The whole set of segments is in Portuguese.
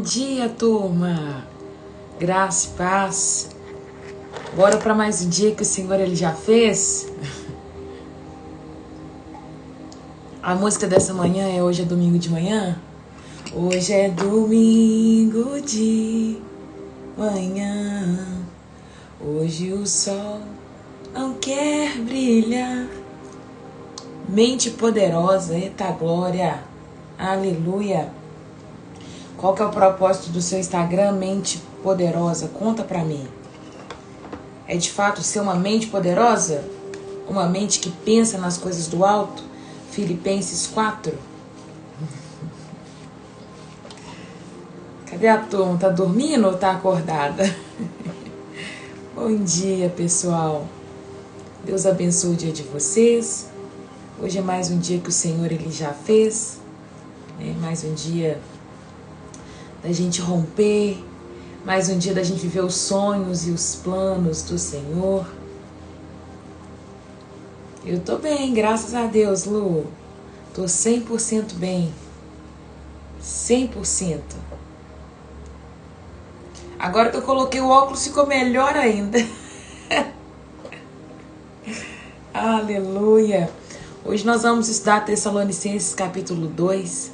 dia, turma! Graça e paz. Bora para mais um dia que o Senhor ele já fez. A música dessa manhã é Hoje é Domingo de Manhã. Hoje é domingo de manhã. Hoje o sol não quer brilhar. Mente poderosa, eita glória, aleluia. Qual que é o propósito do seu Instagram, Mente Poderosa? Conta pra mim. É de fato ser uma mente poderosa? Uma mente que pensa nas coisas do alto? Filipenses 4. Cadê a turma? Tá dormindo ou tá acordada? Bom dia, pessoal. Deus abençoe o dia de vocês. Hoje é mais um dia que o Senhor ele já fez. Mais um dia da gente romper, mais um dia da gente viver os sonhos e os planos do Senhor. Eu tô bem, graças a Deus, Lu. Tô 100% bem. 100%. Agora que eu coloquei o óculos, ficou melhor ainda. Aleluia. Hoje nós vamos estudar Tessalonicenses capítulo 2.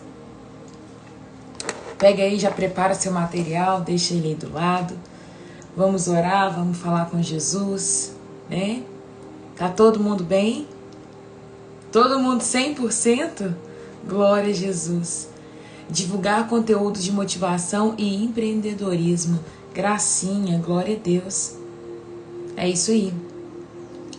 Pega aí, já prepara seu material, deixa ele aí do lado. Vamos orar, vamos falar com Jesus, né? Tá todo mundo bem? Todo mundo 100%? Glória a Jesus. Divulgar conteúdo de motivação e empreendedorismo. Gracinha, glória a Deus. É isso aí.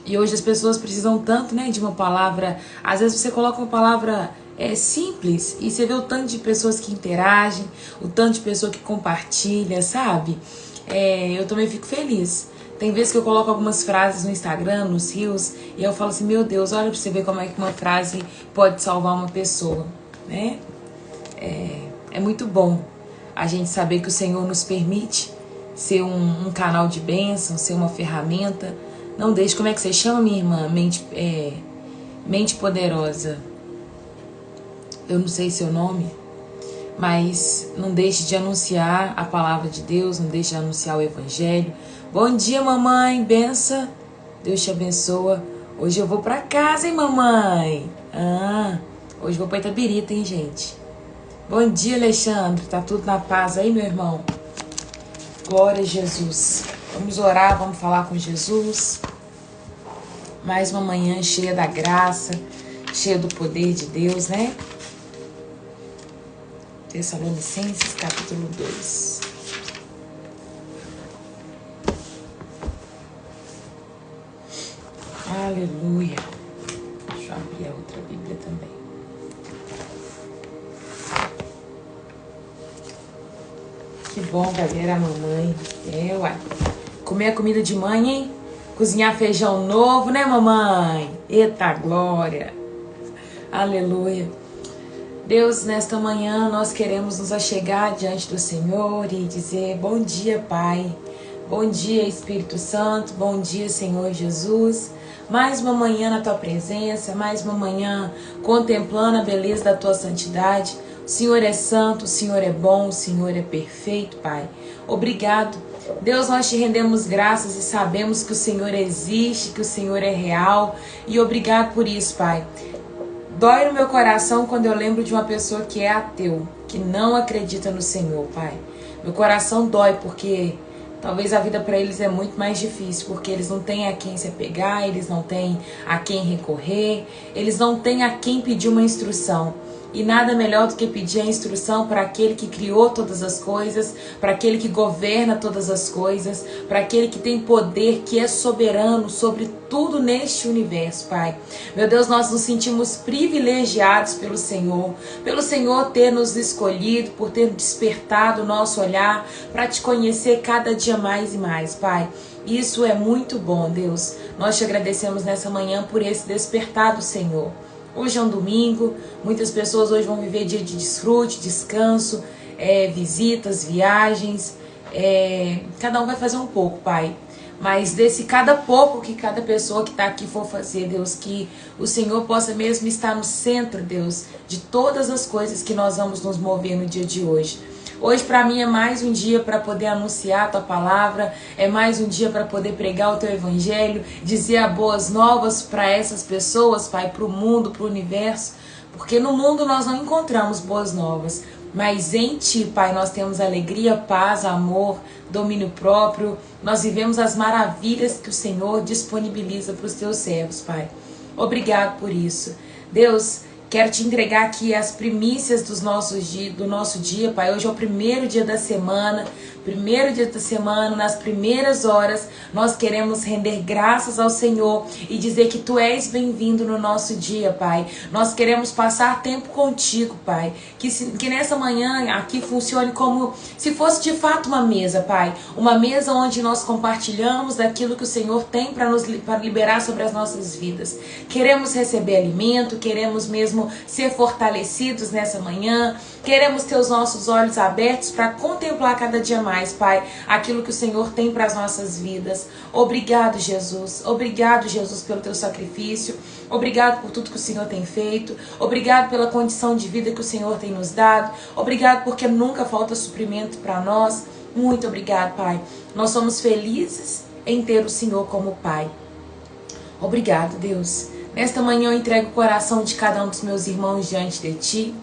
E hoje as pessoas precisam tanto, né, de uma palavra. Às vezes você coloca uma palavra simples e você vê o tanto de pessoas que interagem, o tanto de pessoa que compartilha, sabe? Eu também fico feliz. Tem vezes que eu coloco algumas frases no Instagram, nos Reels, e eu falo assim, meu Deus, olha pra você ver como é que uma frase pode salvar uma pessoa, né? É muito bom a gente saber que o Senhor nos permite ser um canal de bênção, ser uma ferramenta. Não deixe, como é que você chama, minha irmã? Mente poderosa. Eu não sei seu nome, mas não deixe de anunciar a palavra de Deus, não deixe de anunciar o Evangelho. Bom dia, mamãe, benção. Deus te abençoa. Hoje eu vou pra casa, hein, mamãe? Hoje eu vou pra Itabirita, hein, gente? Bom dia, Alexandre. Tá tudo na paz aí, meu irmão? Glória a Jesus. Vamos orar, vamos falar com Jesus. Mais uma manhã cheia da graça, cheia do poder de Deus, né? Tessalonicenses capítulo 2. Aleluia. Deixa eu abrir a outra Bíblia também. Que bom, galera, a mamãe. Uai. Comer a comida de mãe, hein? Cozinhar feijão novo, né, mamãe? Eita glória. Aleluia. Deus, nesta manhã nós queremos nos achegar diante do Senhor e dizer bom dia, Pai. Bom dia, Espírito Santo. Bom dia, Senhor Jesus. Mais uma manhã na Tua presença, mais uma manhã contemplando a beleza da Tua santidade. O Senhor é santo, o Senhor é bom, o Senhor é perfeito, Pai. Obrigado. Deus, nós te rendemos graças e sabemos que o Senhor existe, que o Senhor é real. E obrigado por isso, Pai. Dói no meu coração quando eu lembro de uma pessoa que é ateu, que não acredita no Senhor, Pai. Meu coração dói porque talvez a vida para eles é muito mais difícil, porque eles não têm a quem se apegar, eles não têm a quem recorrer, eles não têm a quem pedir uma instrução. E nada melhor do que pedir a instrução para aquele que criou todas as coisas, para aquele que governa todas as coisas, para aquele que tem poder, que é soberano sobre tudo neste universo, Pai. Meu Deus, nós nos sentimos privilegiados pelo Senhor ter nos escolhido, por ter despertado o nosso olhar para te conhecer cada dia mais e mais, Pai. Isso é muito bom, Deus. Nós te agradecemos nessa manhã por esse despertar do Senhor. Hoje é um domingo, muitas pessoas hoje vão viver dia de desfrute, descanso, visitas, viagens, cada um vai fazer um pouco, Pai. Mas desse cada pouco que cada pessoa que está aqui for fazer, Deus, que o Senhor possa mesmo estar no centro, Deus, de todas as coisas que nós vamos nos mover no dia de hoje. Hoje para mim é mais um dia para poder anunciar a tua palavra, é mais um dia para poder pregar o teu evangelho, dizer as boas novas para essas pessoas, Pai, para o mundo, para o universo, porque no mundo nós não encontramos boas novas, mas em Ti, Pai, nós temos alegria, paz, amor, domínio próprio, nós vivemos as maravilhas que o Senhor disponibiliza para os Teus servos, Pai. Obrigado por isso. Deus, quero te entregar aqui as primícias do nosso dia, Pai. Hoje é o primeiro dia da semana, nas primeiras horas, nós queremos render graças ao Senhor e dizer que Tu és bem-vindo no nosso dia, Pai. Nós queremos passar tempo contigo, Pai. Que nessa manhã aqui funcione como se fosse de fato uma mesa, Pai. Uma mesa onde nós compartilhamos daquilo que o Senhor tem para liberar sobre as nossas vidas. Queremos receber alimento, queremos mesmo ser fortalecidos nessa manhã, queremos ter os nossos olhos abertos para contemplar cada dia mais, Pai, aquilo que o Senhor tem para as nossas vidas. Obrigado, Jesus. Obrigado, Jesus, pelo teu sacrifício. Obrigado por tudo que o Senhor tem feito. Obrigado pela condição de vida que o Senhor tem nos dado. Obrigado porque nunca falta suprimento para nós. Muito obrigado, Pai. Nós somos felizes em ter o Senhor como Pai. Obrigado, Deus. Nesta manhã eu entrego o coração de cada um dos meus irmãos diante de Ti.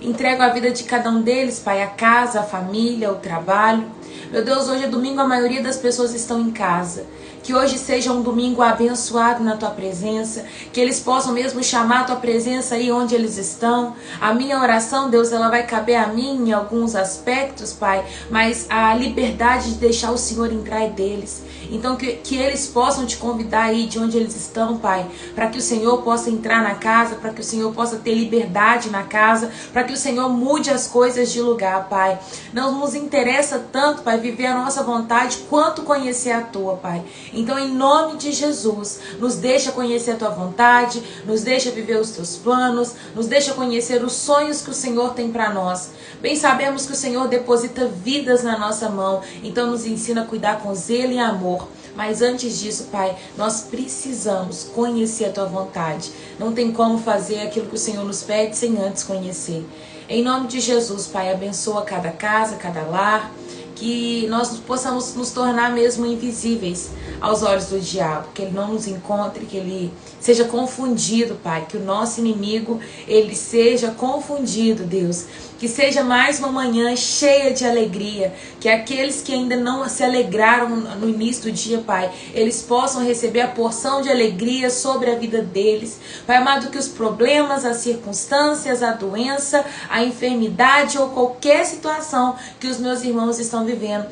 Entrego a vida de cada um deles, Pai, a casa, a família, o trabalho. Meu Deus, hoje é domingo, a maioria das pessoas estão em casa. Que hoje seja um domingo abençoado na Tua presença, que eles possam mesmo chamar a Tua presença aí onde eles estão. A minha oração, Deus, ela vai caber a mim em alguns aspectos, Pai, mas a liberdade de deixar o Senhor entrar é deles. Então que eles possam Te convidar aí de onde eles estão, Pai, para que o Senhor possa entrar na casa, para que o Senhor possa ter liberdade na casa, para que o Senhor mude as coisas de lugar, Pai. Não nos interessa tanto, Pai, viver a nossa vontade, quanto conhecer a Tua, Pai. Então, em nome de Jesus, nos deixa conhecer a Tua vontade, nos deixa viver os Teus planos, nos deixa conhecer os sonhos que o Senhor tem para nós. Bem sabemos que o Senhor deposita vidas na nossa mão, então nos ensina a cuidar com zelo e amor. Mas antes disso, Pai, nós precisamos conhecer a Tua vontade. Não tem como fazer aquilo que o Senhor nos pede sem antes conhecer. Em nome de Jesus, Pai, abençoa cada casa, cada lar, que nós possamos nos tornar mesmo invisíveis aos olhos do diabo, que ele não nos encontre, que ele seja confundido, Pai, que o nosso inimigo, ele seja confundido, Deus, que seja mais uma manhã cheia de alegria, que aqueles que ainda não se alegraram no início do dia, Pai, eles possam receber a porção de alegria sobre a vida deles, Pai amado, que os problemas, as circunstâncias, a doença, a enfermidade ou qualquer situação que os meus irmãos estão vivendo,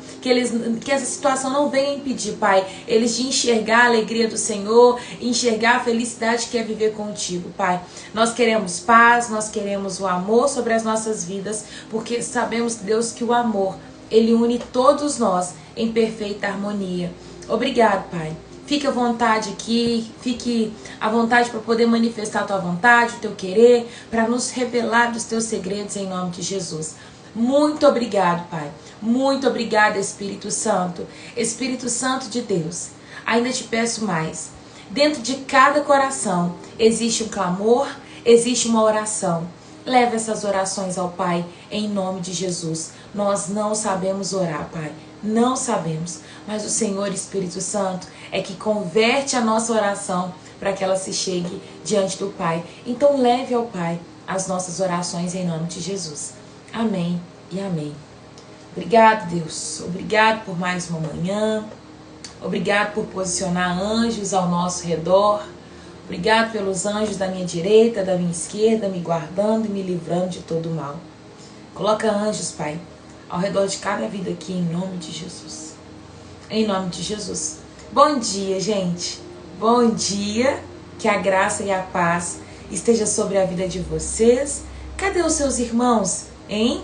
que essa situação não venha impedir, Pai, eles de enxergar a alegria do Senhor, enxergar a felicidade que é viver contigo, Pai. Nós queremos paz, nós queremos o amor sobre as nossas vidas, porque sabemos, Deus, que o amor, ele une todos nós em perfeita harmonia. Obrigado, Pai. Fique à vontade aqui, fique à vontade para poder manifestar a Tua vontade, o Teu querer, para nos revelar dos Teus segredos em nome de Jesus. Muito obrigado, Pai. Muito obrigada, Espírito Santo. Espírito Santo de Deus, ainda te peço mais. Dentro de cada coração existe um clamor, existe uma oração. Leva essas orações ao Pai, em nome de Jesus. Nós não sabemos orar, Pai. Não sabemos. Mas o Senhor, Espírito Santo, é que converte a nossa oração para que ela se chegue diante do Pai. Então leve ao Pai as nossas orações em nome de Jesus. Amém e amém. Obrigado, Deus. Obrigado por mais uma manhã. Obrigado por posicionar anjos ao nosso redor. Obrigado pelos anjos da minha direita, da minha esquerda, me guardando e me livrando de todo mal. Coloca anjos, Pai, ao redor de cada vida aqui, em nome de Jesus. Em nome de Jesus. Bom dia, gente. Bom dia. Que a graça e a paz esteja sobre a vida de vocês. Cadê os seus irmãos, hein?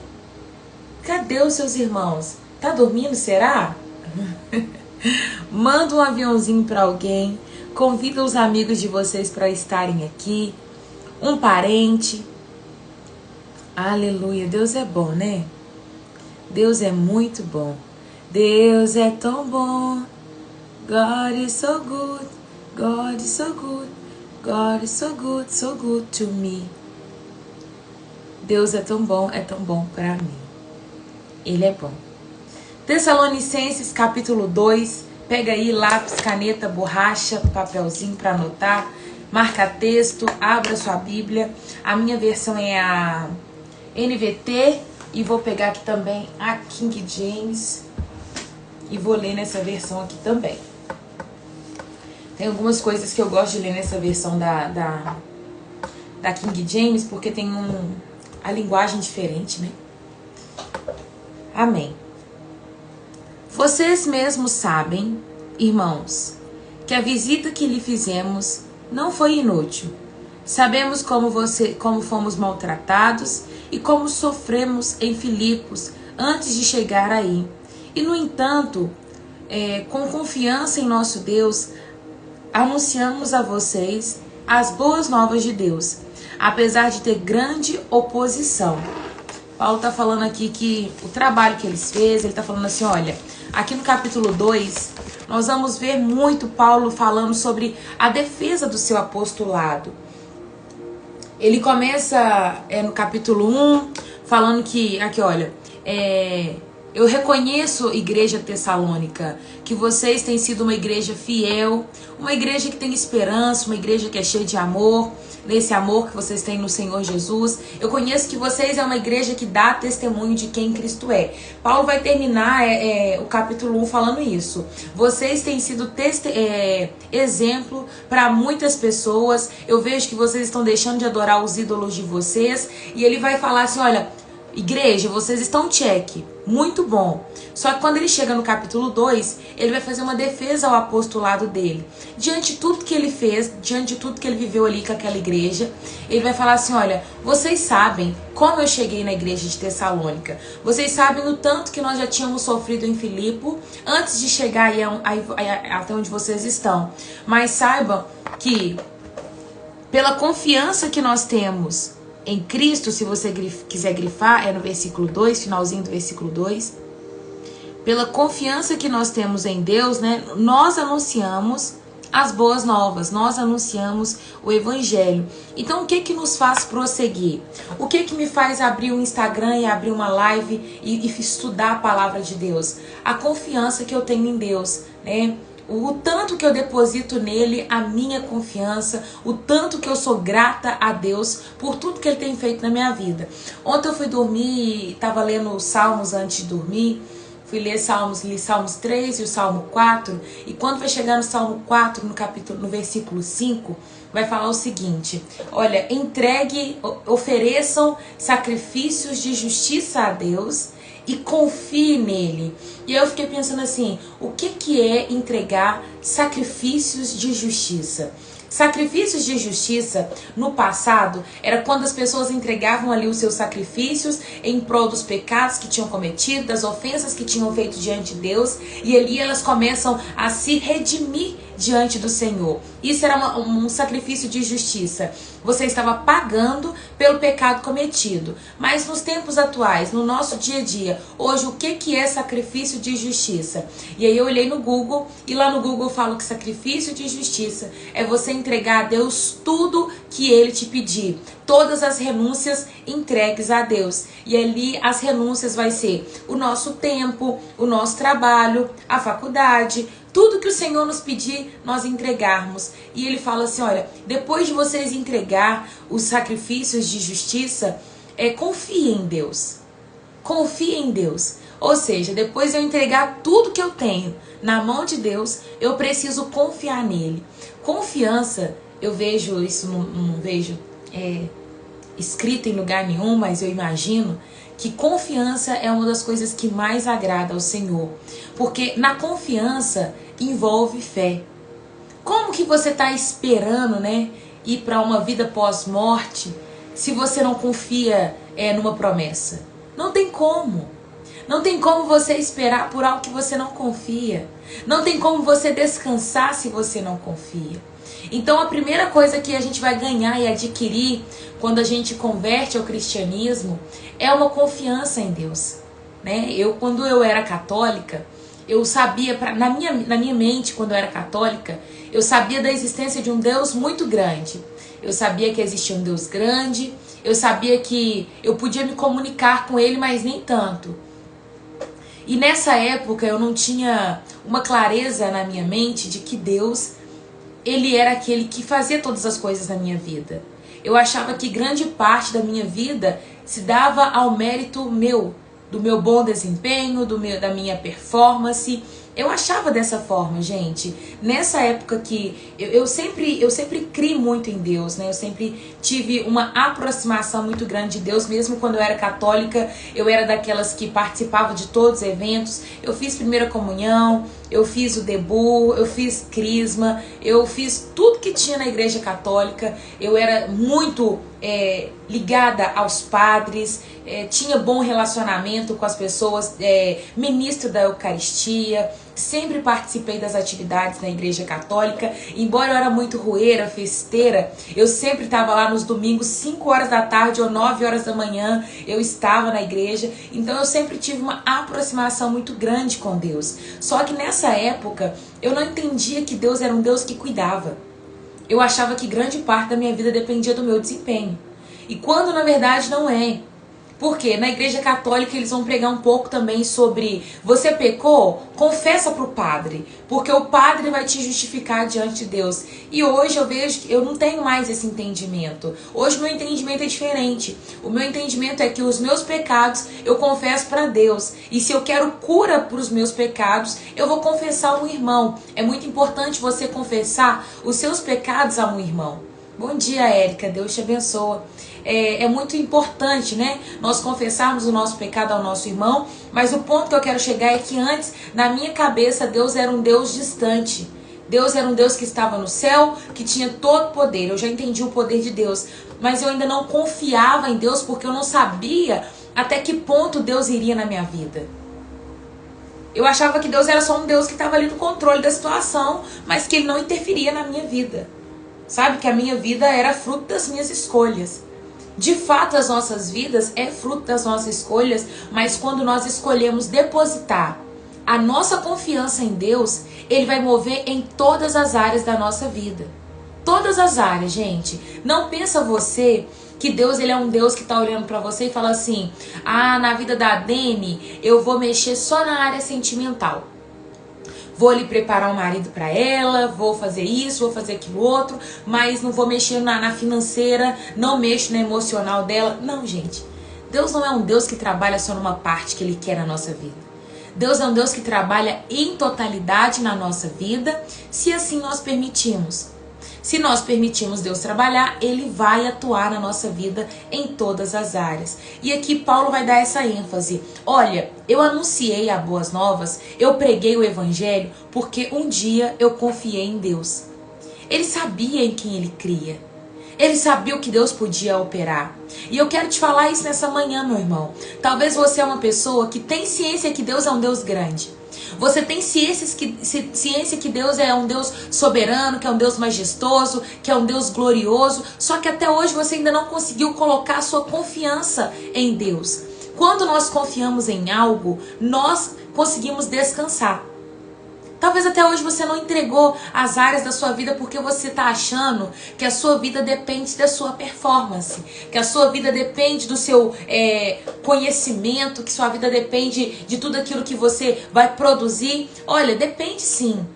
Cadê os seus irmãos? Tá dormindo, será? Manda um aviãozinho para alguém. Convida os amigos de vocês para estarem aqui. Um parente. Aleluia. Deus é bom, né? Deus é muito bom. Deus é tão bom. God is so good. God is so good. God is so good to me. Deus é tão bom para mim. Ele é bom. Tessalonicenses capítulo 2, pega aí lápis, caneta, borracha, papelzinho para anotar, marca texto, abra sua Bíblia. A minha versão é a NVT e vou pegar aqui também a King James e vou ler nessa versão aqui também. Tem algumas coisas que eu gosto de ler nessa versão da King James porque tem a linguagem diferente, né? Amém. Vocês mesmos sabem, irmãos, que a visita que lhe fizemos não foi inútil. Sabemos como fomos maltratados e como sofremos em Filipos antes de chegar aí. E, no entanto, com confiança em nosso Deus, anunciamos a vocês as boas novas de Deus, apesar de ter grande oposição. Paulo está falando aqui que o trabalho que eles fez, ele está falando assim, olha, aqui no capítulo 2, nós vamos ver muito Paulo falando sobre a defesa do seu apostolado. Ele começa no capítulo 1, falando que, aqui olha, eu reconheço, igreja tessalônica, que vocês têm sido uma igreja fiel, uma igreja que tem esperança, uma igreja que é cheia de amor, nesse amor que vocês têm no Senhor Jesus. Eu conheço que vocês é uma igreja que dá testemunho de quem Cristo é. Paulo vai terminar o capítulo 1 falando isso. Vocês têm sido exemplo para muitas pessoas. Eu vejo que vocês estão deixando de adorar os ídolos de vocês. E ele vai falar assim, olha, igreja, vocês estão check, muito bom. Só que quando ele chega no capítulo 2, ele vai fazer uma defesa ao apostolado dele. Diante de tudo que ele fez, diante de tudo que ele viveu ali com aquela igreja, ele vai falar assim, olha, vocês sabem como eu cheguei na igreja de Tessalônica. Vocês sabem o tanto que nós já tínhamos sofrido em Filipe antes de chegar aí até onde vocês estão. Mas saibam que, pela confiança que nós temos em Cristo, se você quiser grifar, é no versículo 2, finalzinho do versículo 2. Pela confiança que nós temos em Deus, né, nós anunciamos as boas novas, nós anunciamos o Evangelho. Então, o que que nos faz prosseguir? O que que me faz abrir um Instagram e abrir uma live e estudar a palavra de Deus? A confiança que eu tenho em Deus, né? O tanto que eu deposito nele a minha confiança, o tanto que eu sou grata a Deus por tudo que ele tem feito na minha vida. Ontem eu fui dormir, estava lendo os Salmos antes de dormir, fui ler Salmos, li Salmos 3 e o Salmo 4, e quando vai chegar no Salmo 4, no versículo 5, vai falar o seguinte, olha, ofereçam sacrifícios de justiça a Deus e confie nele. E eu fiquei pensando assim, o que é entregar sacrifícios de justiça? Sacrifícios de justiça, no passado, era quando as pessoas entregavam ali os seus sacrifícios em prol dos pecados que tinham cometido, das ofensas que tinham feito diante de Deus, e ali elas começam a se redimir diante do Senhor. Isso era um sacrifício de justiça. Você estava pagando pelo pecado cometido. Mas nos tempos atuais, no nosso dia a dia, hoje, o que é sacrifício de justiça? E aí eu olhei no Google, e lá no Google eu falo que sacrifício de justiça é você entregar a Deus tudo que Ele te pedir. Todas as renúncias entregues a Deus. E ali as renúncias vai ser o nosso tempo, o nosso trabalho, a faculdade, tudo que o Senhor nos pedir, nós entregarmos. E ele fala assim, olha, depois de vocês entregar os sacrifícios de justiça, confie em Deus. Confie em Deus. Ou seja, depois de eu entregar tudo que eu tenho na mão de Deus, eu preciso confiar nele. Confiança, eu vejo isso, não vejo escrito em lugar nenhum, mas eu imagino que confiança é uma das coisas que mais agrada ao Senhor. Porque na confiança envolve fé. Como que você está esperando, né, ir para uma vida pós-morte se você não confia numa promessa? Não tem como. Não tem como você esperar por algo que você não confia. Não tem como você descansar se você não confia. Então a primeira coisa que a gente vai ganhar e adquirir quando a gente converte ao cristianismo é uma confiança em Deus, né? Quando eu era católica, eu sabia, na minha mente, quando eu era católica, eu sabia da existência de um Deus muito grande. Eu sabia que existia um Deus grande, eu sabia que eu podia me comunicar com Ele, mas nem tanto. E nessa época eu não tinha uma clareza na minha mente de que Deus, Ele era aquele que fazia todas as coisas na minha vida. Eu achava que grande parte da minha vida se dava ao mérito meu, do meu bom desempenho, da minha performance. Eu achava dessa forma, gente. Nessa época que eu sempre criei muito em Deus, né? Eu sempre tive uma aproximação muito grande de Deus, mesmo quando eu era católica. Eu era daquelas que participava de todos os eventos. Eu fiz primeira comunhão, eu fiz o debut, eu fiz crisma, eu fiz tudo que tinha na igreja católica. Eu era muito ligada aos padres, tinha bom relacionamento com as pessoas, ministro da Eucaristia. Sempre participei das atividades na igreja católica. Embora eu era muito rueira, festeira, eu sempre estava lá nos domingos, 5 horas da tarde ou 9 horas da manhã, eu estava na igreja. Então eu sempre tive uma aproximação muito grande com Deus. Só que nessa época, eu não entendia que Deus era um Deus que cuidava. Eu achava que grande parte da minha vida dependia do meu desempenho. E quando na verdade não é. Porque na igreja católica eles vão pregar um pouco também sobre você pecou, confessa para o padre, porque o padre vai te justificar diante de Deus. E hoje eu vejo que eu não tenho mais esse entendimento. Hoje meu entendimento é diferente. O meu entendimento é que os meus pecados eu confesso para Deus. E se eu quero cura para os meus pecados, eu vou confessar a um irmão. É muito importante você confessar os seus pecados a um irmão. Bom dia, Érica. Deus te abençoe. É muito importante, né? Nós confessarmos o nosso pecado ao nosso irmão, mas o ponto que eu quero chegar é que antes, na minha cabeça, Deus era um Deus distante. Deus era um Deus que estava no céu, que tinha todo poder. Eu já entendi o poder de Deus, mas eu ainda não confiava em Deus porque eu não sabia até que ponto Deus iria na minha vida. Eu achava que Deus era só um Deus que estava ali no controle da situação, mas que Ele não interferia na minha vida. Sabe, que a minha vida era fruto das minhas escolhas. De fato, as nossas vidas é fruto das nossas escolhas, mas quando nós escolhemos depositar a nossa confiança em Deus, Ele vai mover em todas as áreas da nossa vida. Todas as áreas, gente. Não pensa você que Deus ele é um Deus que está olhando para você e fala assim: ah, na vida da Dani eu vou mexer só na área sentimental. Vou lhe preparar um marido para ela, vou fazer isso, vou fazer aquilo outro, mas não vou mexer na financeira, não mexo na emocional dela. Não, gente. Deus não é um Deus que trabalha só numa parte que Ele quer na nossa vida. Deus é um Deus que trabalha em totalidade na nossa vida, se assim nós permitimos. Se nós permitimos Deus trabalhar, Ele vai atuar na nossa vida em todas as áreas. E aqui Paulo vai dar essa ênfase. Olha, eu anunciei as boas novas, eu preguei o evangelho, porque um dia eu confiei em Deus. Ele sabia em quem ele cria. Ele sabia o que Deus podia operar. E eu quero te falar isso nessa manhã, meu irmão. Talvez você é uma pessoa que tem ciência que Deus é um Deus grande. Você tem ciência que Deus é um Deus soberano, que é um Deus majestoso, que é um Deus glorioso, só que até hoje você ainda não conseguiu colocar a sua confiança em Deus. Quando nós confiamos em algo, nós conseguimos descansar. Talvez até hoje você não entregou as áreas da sua vida porque você está achando que a sua vida depende da sua performance, que a sua vida depende do seu conhecimento, que sua vida depende de tudo aquilo que você vai produzir. Olha, depende sim.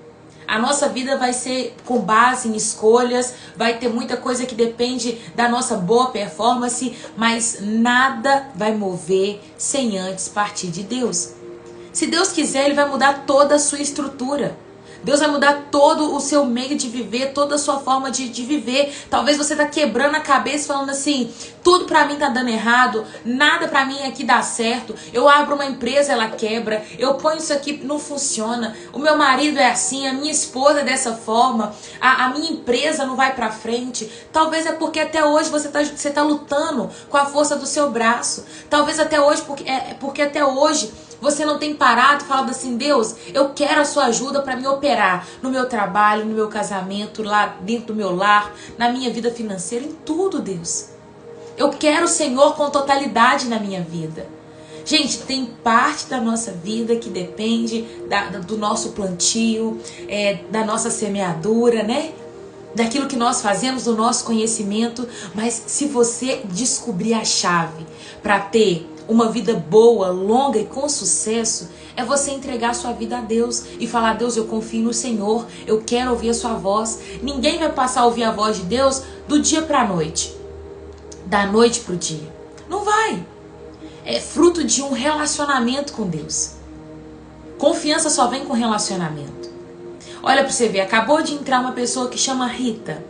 A nossa vida vai ser com base em escolhas, vai ter muita coisa que depende da nossa boa performance, mas nada vai mover sem antes partir de Deus. Se Deus quiser, Ele vai mudar toda a sua estrutura. Deus vai mudar todo o seu meio de viver, toda a sua forma de viver. Talvez você tá quebrando a cabeça falando assim: tudo pra mim tá dando errado, nada pra mim aqui dá certo. Eu abro uma empresa, ela quebra. Eu ponho isso aqui, não funciona. O meu marido é assim, a minha esposa é dessa forma. A minha empresa não vai pra frente. Talvez é porque até hoje você tá lutando com a força do seu braço. Talvez até hoje, porque até hoje você não tem parado e falado assim: Deus, eu quero a sua ajuda para me operar no meu trabalho, no meu casamento, lá dentro do meu lar, na minha vida financeira, em tudo, Deus. Eu quero o Senhor com totalidade na minha vida. Gente, tem parte da nossa vida que depende do nosso plantio, da nossa semeadura, né? Daquilo que nós fazemos, do nosso conhecimento. Mas se você descobrir a chave para ter uma vida boa, longa e com sucesso, é você entregar a sua vida a Deus e falar: Deus, eu confio no Senhor, eu quero ouvir a sua voz. Ninguém vai passar a ouvir a voz de Deus do dia para a noite, da noite para o dia. Não vai. É fruto de um relacionamento com Deus. Confiança só vem com relacionamento. Olha para você ver, acabou de entrar uma pessoa que chama Rita.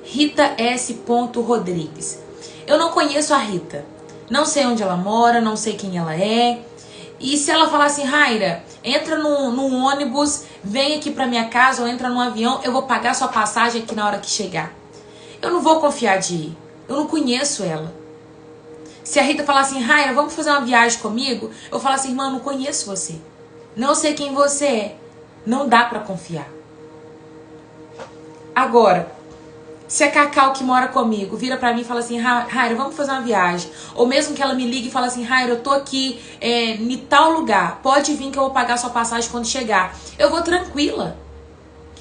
Rita S. Rodrigues. Eu não conheço a Rita. Não sei onde ela mora, não sei quem ela é. E se ela falar assim: Raira, entra num ônibus, vem aqui pra minha casa, ou entra num avião, eu vou pagar sua passagem aqui na hora que chegar. Eu não vou confiar de ir. Eu não conheço ela. Se a Rita falar assim: Raira, vamos fazer uma viagem comigo? Eu falo assim: irmã, eu não conheço você. Não sei quem você é. Não dá pra confiar. Agora, se a Cacau que mora comigo vira pra mim e fala assim: Raira, vamos fazer uma viagem. Ou mesmo que ela me ligue e fala assim: Raira, eu tô aqui em tal lugar. Pode vir que eu vou pagar sua passagem quando chegar. Eu vou tranquila.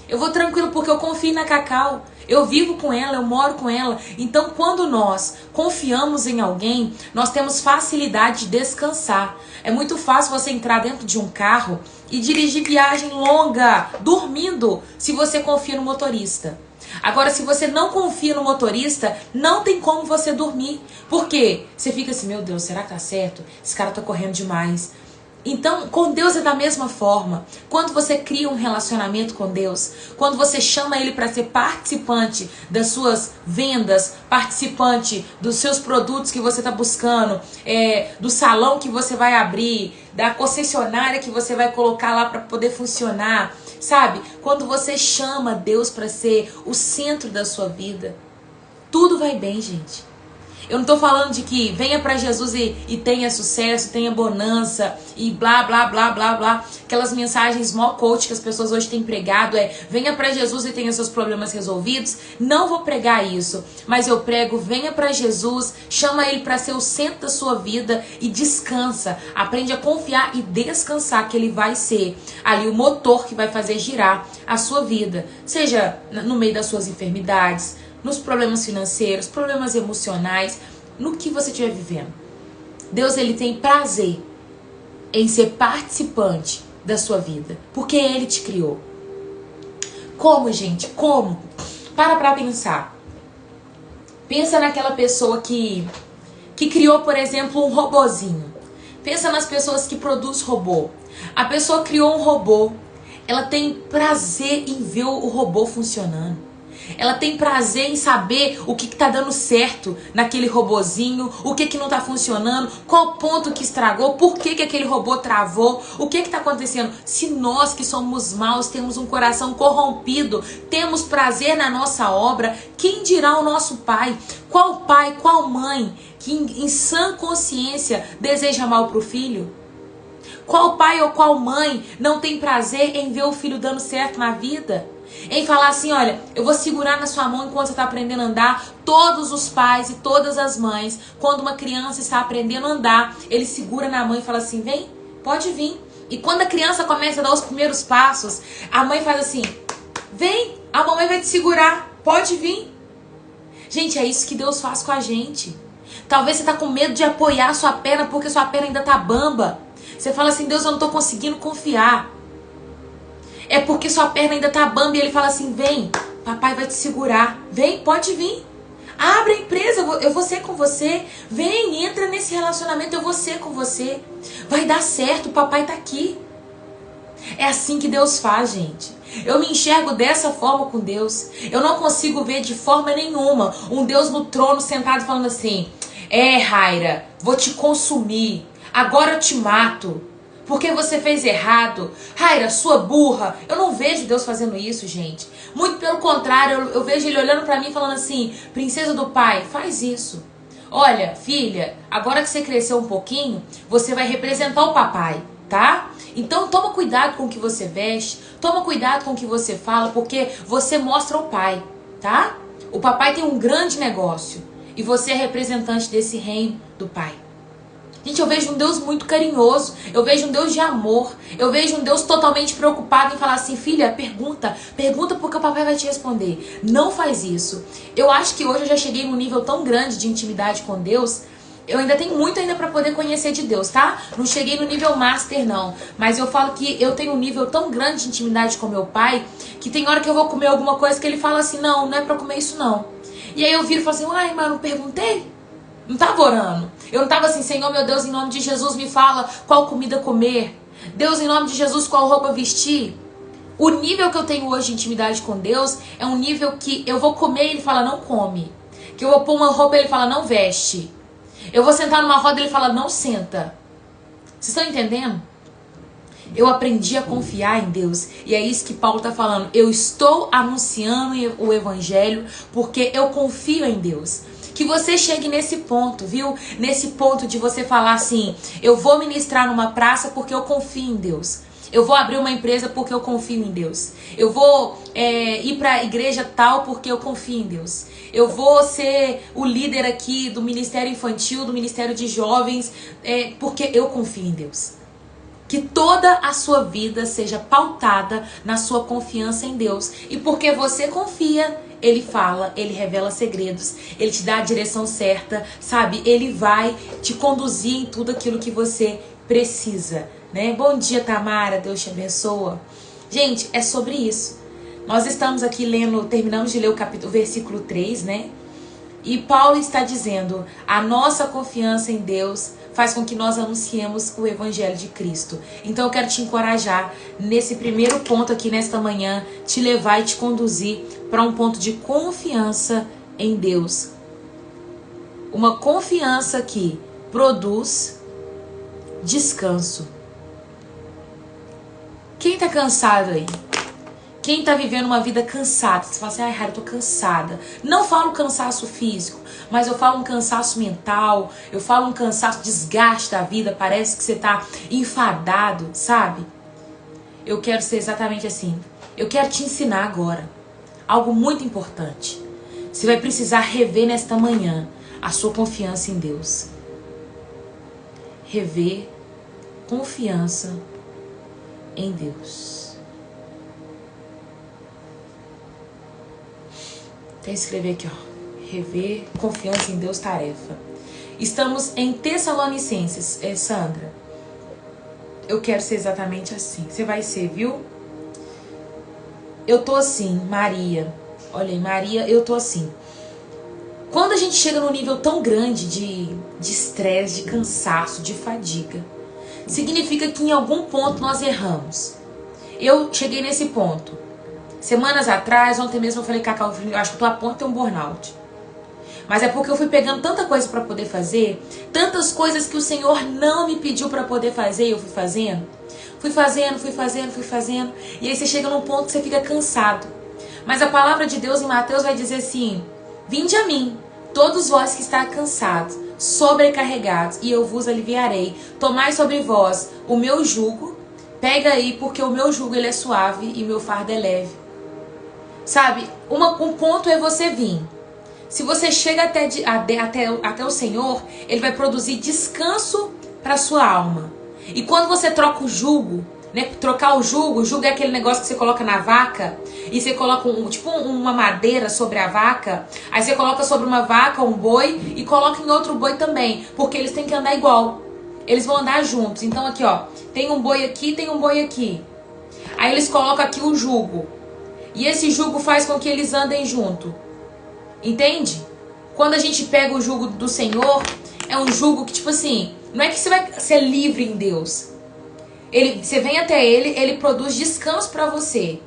Eu vou tranquila porque eu confio na Cacau. Eu vivo com ela, eu moro com ela. Então, quando nós confiamos em alguém, nós temos facilidade de descansar. É muito fácil você entrar dentro de um carro e dirigir viagem longa, dormindo, se você confia no motorista. Agora, se você não confia no motorista, não tem como você dormir. Por quê? Você fica assim: meu Deus, será que tá certo? Esse cara tá correndo demais. Então, com Deus é da mesma forma. Quando você cria um relacionamento com Deus, quando você chama Ele para ser participante das suas vendas, participante dos seus produtos que você está buscando, do salão que você vai abrir, da concessionária que você vai colocar lá para poder funcionar, sabe? Quando você chama Deus para ser o centro da sua vida, tudo vai bem, gente. Eu não tô falando de que venha pra Jesus e tenha sucesso, tenha bonança e blá, blá, blá, blá, blá. Aquelas mensagens mó coach que as pessoas hoje têm pregado venha pra Jesus e tenha seus problemas resolvidos. Não vou pregar isso, mas eu prego: venha pra Jesus, chama Ele pra ser o centro da sua vida e descansa. Aprende a confiar e descansar que Ele vai ser ali o motor que vai fazer girar a sua vida. Seja no meio das suas enfermidades, nos problemas financeiros, problemas emocionais, no que você estiver vivendo. Deus, Ele tem prazer em ser participante da sua vida, porque Ele te criou. Como, gente? Como? Para pensar. Pensa naquela pessoa que criou, por exemplo, um robozinho. Pensa nas pessoas que produzem robô. A pessoa criou um robô. Ela tem prazer em ver o robô funcionando. Ela tem prazer em saber o que está dando certo naquele robozinho, o que não está funcionando, qual ponto que estragou, por que aquele robô travou, o que está acontecendo. Se nós que somos maus temos um coração corrompido, temos prazer na nossa obra, quem dirá o nosso pai? Qual pai, qual mãe que em sã consciência deseja mal para o filho? Qual pai ou qual mãe não tem prazer em ver o filho dando certo na vida? Em falar assim: olha, eu vou segurar na sua mão enquanto você está aprendendo a andar. Todos os pais e todas as mães, quando uma criança está aprendendo a andar, ele segura na mão e fala assim: vem, pode vir. E quando a criança começa a dar os primeiros passos, a mãe faz assim: vem, a mamãe vai te segurar, pode vir. Gente, é isso que Deus faz com a gente. Talvez você está com medo de apoiar a sua perna porque sua perna ainda está bamba. Você fala assim: Deus, eu não estou conseguindo confiar. É porque sua perna ainda tá bamba e Ele fala assim: vem, papai vai te segurar. Vem, pode vir. Abre a empresa, eu vou ser com você. Vem, entra nesse relacionamento, eu vou ser com você. Vai dar certo, o papai tá aqui. É assim que Deus faz, gente. Eu me enxergo dessa forma com Deus. Eu não consigo ver de forma nenhuma um Deus no trono sentado falando assim: Raira, vou te consumir. Agora eu te mato. Porque você fez errado. Raira, sua burra. Eu não vejo Deus fazendo isso, gente. Muito pelo contrário, eu vejo Ele olhando pra mim falando assim: princesa do pai, faz isso. Olha, filha, agora que você cresceu um pouquinho, você vai representar o papai, tá? Então toma cuidado com o que você veste, toma cuidado com o que você fala, porque você mostra o pai, tá? O papai tem um grande negócio e você é representante desse reino do pai. Gente, eu vejo um Deus muito carinhoso, eu vejo um Deus de amor, eu vejo um Deus totalmente preocupado em falar assim: filha, pergunta porque o papai vai te responder. Não faz isso. Eu acho que hoje eu já cheguei num nível tão grande de intimidade com Deus, Eu ainda tenho muito ainda pra poder conhecer de Deus, tá? Não cheguei no nível master, não. Mas eu falo que eu tenho um nível tão grande de intimidade com meu pai, que tem hora que eu vou comer alguma coisa que ele fala assim, não, não é pra comer isso não. E aí eu viro e falo assim, uai, mas eu não perguntei? Não tava orando. Eu não tava assim, Senhor, meu Deus, em nome de Jesus, me fala qual comida comer. Deus, em nome de Jesus, qual roupa vestir. O nível que eu tenho hoje de intimidade com Deus é um nível que eu vou comer e ele fala, não come. Que eu vou pôr uma roupa e ele fala, não veste. Eu vou sentar numa roda e ele fala, não senta. Vocês estão entendendo? Eu aprendi a confiar em Deus. E é isso que Paulo está falando. Eu estou anunciando o evangelho porque eu confio em Deus. Que você chegue nesse ponto, viu? Nesse ponto de você falar assim, eu vou ministrar numa praça porque eu confio em Deus. Eu vou abrir uma empresa porque eu confio em Deus. Eu vou ir para a igreja tal porque eu confio em Deus. Eu vou ser o líder aqui do Ministério Infantil, do Ministério de Jovens, porque eu confio em Deus. Que toda a sua vida seja pautada na sua confiança em Deus. E porque você confia, Ele fala, Ele revela segredos, Ele te dá a direção certa, sabe? Ele vai te conduzir em tudo aquilo que você precisa, né? Bom dia, Tamara, Deus te abençoa. Gente, é sobre isso. Nós estamos aqui lendo, terminamos de ler o versículo 3, né? E Paulo está dizendo, a nossa confiança em Deus faz com que nós anunciemos o evangelho de Cristo. Então eu quero te encorajar nesse primeiro ponto aqui nesta manhã, te levar e te conduzir para um ponto de confiança em Deus. Uma confiança que produz descanso. Quem tá cansado aí? Quem tá vivendo uma vida cansada? Você fala assim, ai, Rara, eu tô cansada. Não falo cansaço físico, mas eu falo um cansaço mental, eu falo um cansaço, desgaste da vida, parece que você tá enfadado, sabe? Eu quero ser exatamente assim. Eu quero te ensinar agora algo muito importante. Você vai precisar rever nesta manhã a sua confiança em Deus. Rever confiança em Deus. Até escrever aqui, ó. Rever confiança em Deus, tarefa. Estamos em Tessalonicenses, Sandra. Eu quero ser exatamente assim. Você vai ser, viu? Eu tô assim, Maria. Olha aí, Maria, eu tô assim. Quando a gente chega num nível tão grande de estresse, de cansaço, de fadiga, significa que em algum ponto nós erramos. Eu cheguei nesse ponto. Semanas atrás, ontem mesmo eu falei, Cacau, eu acho que eu tô a ponto de ter um burnout. Mas é porque eu fui pegando tanta coisa pra poder fazer, tantas coisas que o Senhor não me pediu pra poder fazer e eu fui fazendo. Fui fazendo. E aí você chega num ponto que você fica cansado. Mas a palavra de Deus em Mateus vai dizer assim, vinde a mim, todos vós que está cansados, sobrecarregados, e eu vos aliviarei. Tomai sobre vós o meu jugo, pega aí, porque o meu jugo ele é suave e o meu fardo é leve. Sabe, um ponto é você vir. Se você chega até o Senhor, Ele vai produzir descanso para sua alma. E quando você troca o jugo, né? Trocar o jugo é aquele negócio que você coloca na vaca e você coloca uma madeira sobre a vaca. Aí você coloca sobre uma vaca um boi e coloca em outro boi também, porque eles têm que andar igual. Eles vão andar juntos. Então aqui, ó, tem um boi aqui, tem um boi aqui. Aí eles colocam aqui o jugo. E esse jugo faz com que eles andem junto. Entende? Quando a gente pega o jugo do Senhor, é um jugo que, tipo assim, não é que você vai ser livre em Deus. Você vem até Ele produz descanso pra você.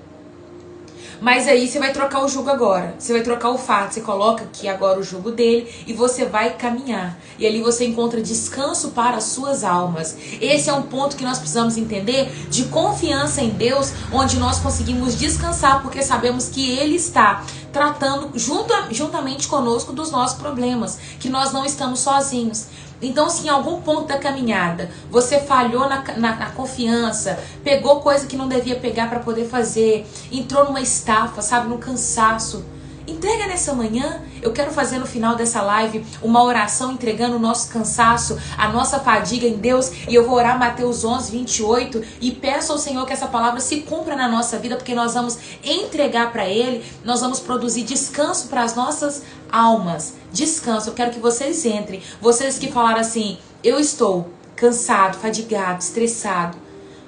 Mas aí você vai trocar o jugo agora. Você vai trocar o fardo. Você coloca aqui agora o jugo dele e você vai caminhar. E ali você encontra descanso para as suas almas. Esse é um ponto que nós precisamos entender de confiança em Deus, onde nós conseguimos descansar porque sabemos que Ele está tratando juntamente conosco dos nossos problemas, que nós não estamos sozinhos. Então, se em algum ponto da caminhada você falhou na confiança, pegou coisa que não devia pegar para poder fazer, entrou numa estafa, sabe, num cansaço, Entrega nessa manhã. Eu quero fazer no final dessa live uma oração entregando o nosso cansaço, a nossa fadiga em Deus. E eu vou orar Mateus 11, 28 e peço ao Senhor que essa palavra se cumpra na nossa vida, porque nós vamos entregar para Ele, nós vamos produzir descanso para as nossas almas. Descanso. Eu quero que vocês entrem. Vocês que falaram assim, eu estou cansado, fadigado, estressado.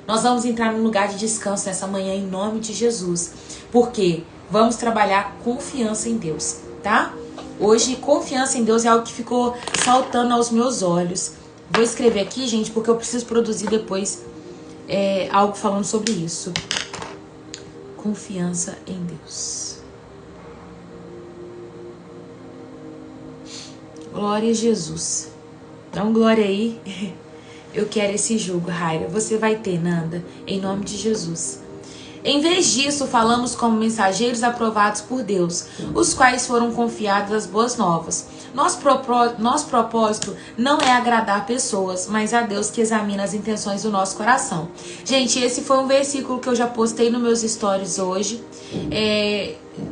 Nós vamos entrar num lugar de descanso nessa manhã em nome de Jesus. Por quê? Vamos trabalhar confiança em Deus, tá? Hoje, confiança em Deus é algo que ficou saltando aos meus olhos. Vou escrever aqui, gente, porque eu preciso produzir depois algo falando sobre isso. Confiança em Deus. Glória a Jesus. Dá um glória aí. Eu quero esse jugo, Raira. Você vai ter, Nanda, em nome de Jesus. Em vez disso, falamos como mensageiros aprovados por Deus, os quais foram confiados as boas novas. Nosso propósito não é agradar pessoas, mas a Deus que examina as intenções do nosso coração. Gente, esse foi um versículo que eu já postei nos meus stories hoje.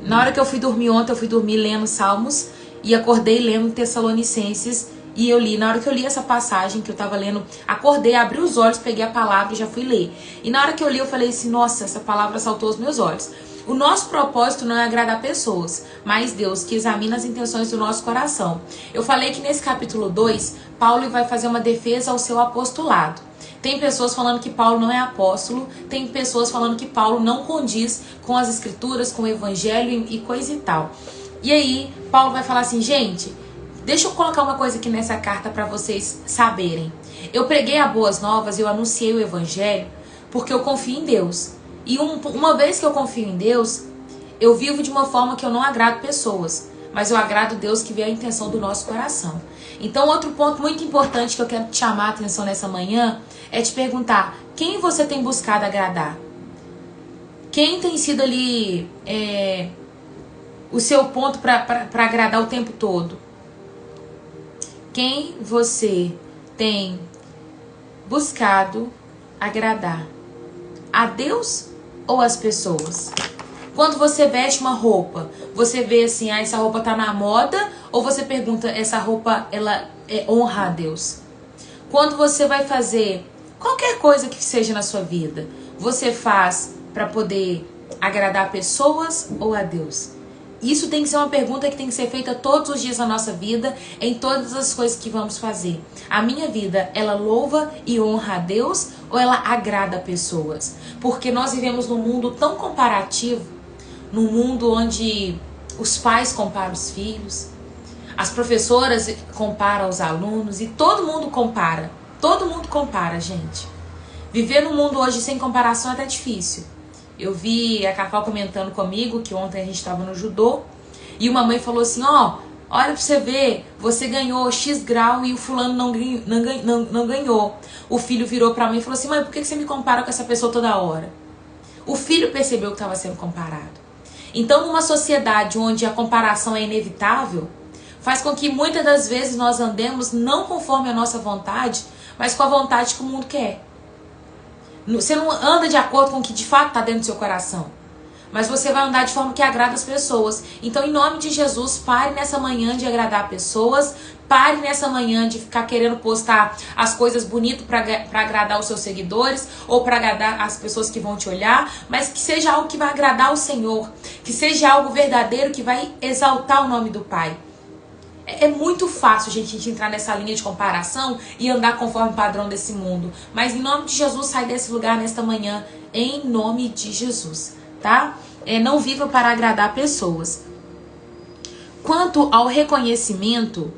Na hora que eu fui dormir ontem, eu fui dormir lendo Salmos e acordei lendo Tessalonicenses. E eu li, na hora que eu li essa passagem que eu tava lendo, acordei, abri os olhos, peguei a palavra e já fui ler. E na hora que eu li, eu falei assim, nossa, essa palavra saltou aos meus olhos. O nosso propósito não é agradar pessoas, mas Deus que examina as intenções do nosso coração. Eu falei que nesse capítulo 2, Paulo vai fazer uma defesa ao seu apostolado. Tem pessoas falando que Paulo não é apóstolo, tem pessoas falando que Paulo não condiz com as escrituras, com o evangelho e coisa e tal. E aí, Paulo vai falar assim, gente... Deixa eu colocar uma coisa aqui nessa carta para vocês saberem. Eu preguei a boas novas, eu anunciei o evangelho, porque eu confio em Deus. E uma vez que eu confio em Deus, eu vivo de uma forma que eu não agrado pessoas, mas eu agrado Deus que vê a intenção do nosso coração. Então, outro ponto muito importante que eu quero te chamar a atenção nessa manhã é te perguntar, quem você tem buscado agradar? Quem tem sido ali o seu ponto para agradar o tempo todo? Quem você tem buscado agradar? A Deus ou as pessoas? Quando você veste uma roupa, você vê assim, essa roupa tá na moda? Ou você pergunta, essa roupa, ela honra a Deus? Quando você vai fazer qualquer coisa que seja na sua vida, você faz para poder agradar pessoas ou a Deus? Isso tem que ser uma pergunta que tem que ser feita todos os dias da nossa vida, em todas as coisas que vamos fazer. A minha vida, ela louva e honra a Deus ou ela agrada pessoas? Porque nós vivemos num mundo tão comparativo, num mundo onde os pais comparam os filhos, as professoras comparam os alunos e todo mundo compara. Todo mundo compara, gente. Viver num mundo hoje sem comparação é até difícil. Eu vi a Cacau comentando comigo que ontem a gente estava no judô e uma mãe falou assim, olha pra você ver, você ganhou X grau e o fulano não ganhou. O filho virou pra mãe e falou assim, mãe, por que você me compara com essa pessoa toda hora? O filho percebeu que estava sendo comparado. Então, numa sociedade onde a comparação é inevitável, faz com que muitas das vezes nós andemos não conforme a nossa vontade, mas com a vontade que o mundo quer. Você não anda de acordo com o que de fato está dentro do seu coração. Mas você vai andar de forma que agrada as pessoas. Então, em nome de Jesus, pare nessa manhã de agradar pessoas. Pare nessa manhã de ficar querendo postar as coisas bonitas para agradar os seus seguidores ou para agradar as pessoas que vão te olhar. Mas que seja algo que vai agradar o Senhor. Que seja algo verdadeiro que vai exaltar o nome do Pai. É muito fácil a gente entrar nessa linha de comparação e andar conforme o padrão desse mundo. Mas em nome de Jesus, sai desse lugar nesta manhã. Em nome de Jesus, tá? Não viva para agradar pessoas. Quanto ao reconhecimento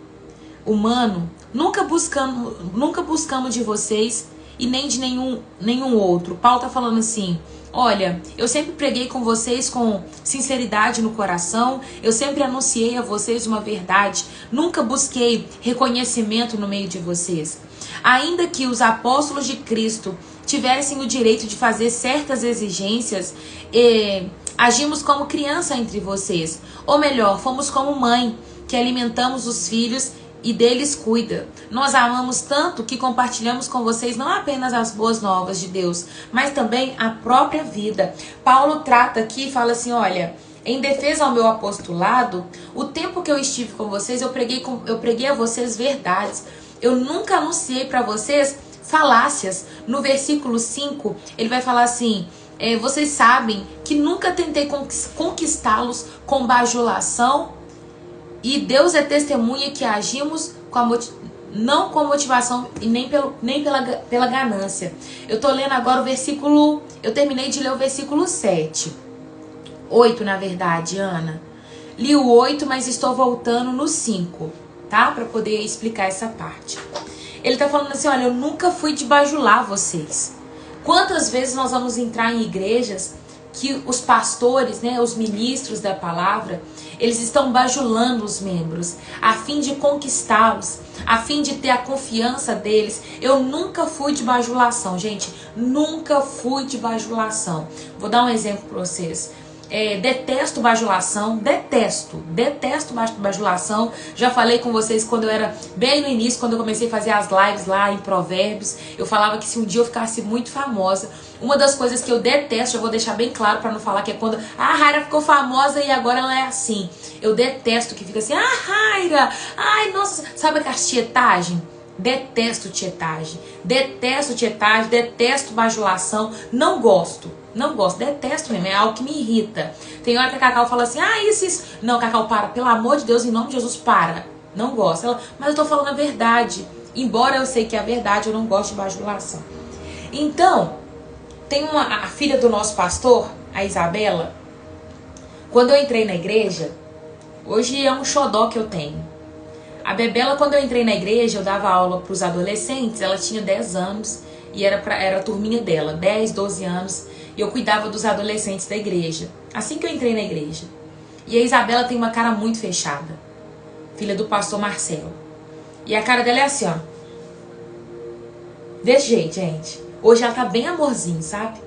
humano, nunca buscamos de vocês e nem de nenhum outro. Paulo tá falando assim... Olha, eu sempre preguei com vocês com sinceridade no coração, eu sempre anunciei a vocês uma verdade, nunca busquei reconhecimento no meio de vocês. Ainda que os apóstolos de Cristo tivessem o direito de fazer certas exigências, agimos como criança entre vocês. Ou melhor, fomos como mãe, que alimentamos os filhos e deles cuida. Nós amamos tanto que compartilhamos com vocês não apenas as boas novas de Deus, mas também a própria vida. Paulo trata aqui e fala assim, olha, Em defesa ao meu apostolado, o tempo que eu estive com vocês, eu preguei a vocês verdades. Eu nunca anunciei para vocês falácias. No versículo 5, ele vai falar assim: vocês sabem que nunca tentei conquistá-los com bajulação, e Deus é testemunha que agimos não com motivação e nem pela ganância. Eu tô lendo agora o versículo, eu terminei de ler o versículo 7. 8, na verdade, Ana. Li o 8, mas estou voltando no 5, tá? Pra poder explicar essa parte. Ele tá falando assim, olha, eu nunca fui de bajular vocês. Quantas vezes nós vamos entrar em igrejas que os pastores, né, os ministros da palavra, eles estão bajulando os membros, a fim de conquistá-los, a fim de ter a confiança deles. Eu nunca fui de bajulação, gente, nunca fui de bajulação. Vou dar um exemplo para vocês. Detesto bajulação, detesto bajulação. Já falei com vocês quando eu era bem no início, quando eu comecei a fazer as lives lá em Provérbios, eu falava que se um dia eu ficasse muito famosa, uma das coisas que eu detesto, eu vou deixar bem claro para não falar que é quando a Raira ficou famosa e agora ela é assim. Eu detesto que fica assim, Raira, ai nossa, sabe aquela tietagem? Detesto tietagem, detesto bajulação, não gosto, detesto mesmo, é algo que me irrita. Tem hora que a Cacau fala assim, isso, não, Cacau, para, pelo amor de Deus, em nome de Jesus, para, não gosto. Mas eu tô falando a verdade, embora eu sei que é a verdade, eu não gosto de bajulação. Então, tem a filha do nosso pastor, a Isabela, quando eu entrei na igreja, hoje é um xodó que eu tenho. A Bebela, quando eu entrei na igreja, eu dava aula para os adolescentes, ela tinha 10 anos e era a turminha dela, 10, 12 anos, e eu cuidava dos adolescentes da igreja, assim que eu entrei na igreja. E a Isabela tem uma cara muito fechada, filha do pastor Marcelo. E a cara dela é assim, ó. Desse jeito, gente. Hoje ela tá bem amorzinho, sabe?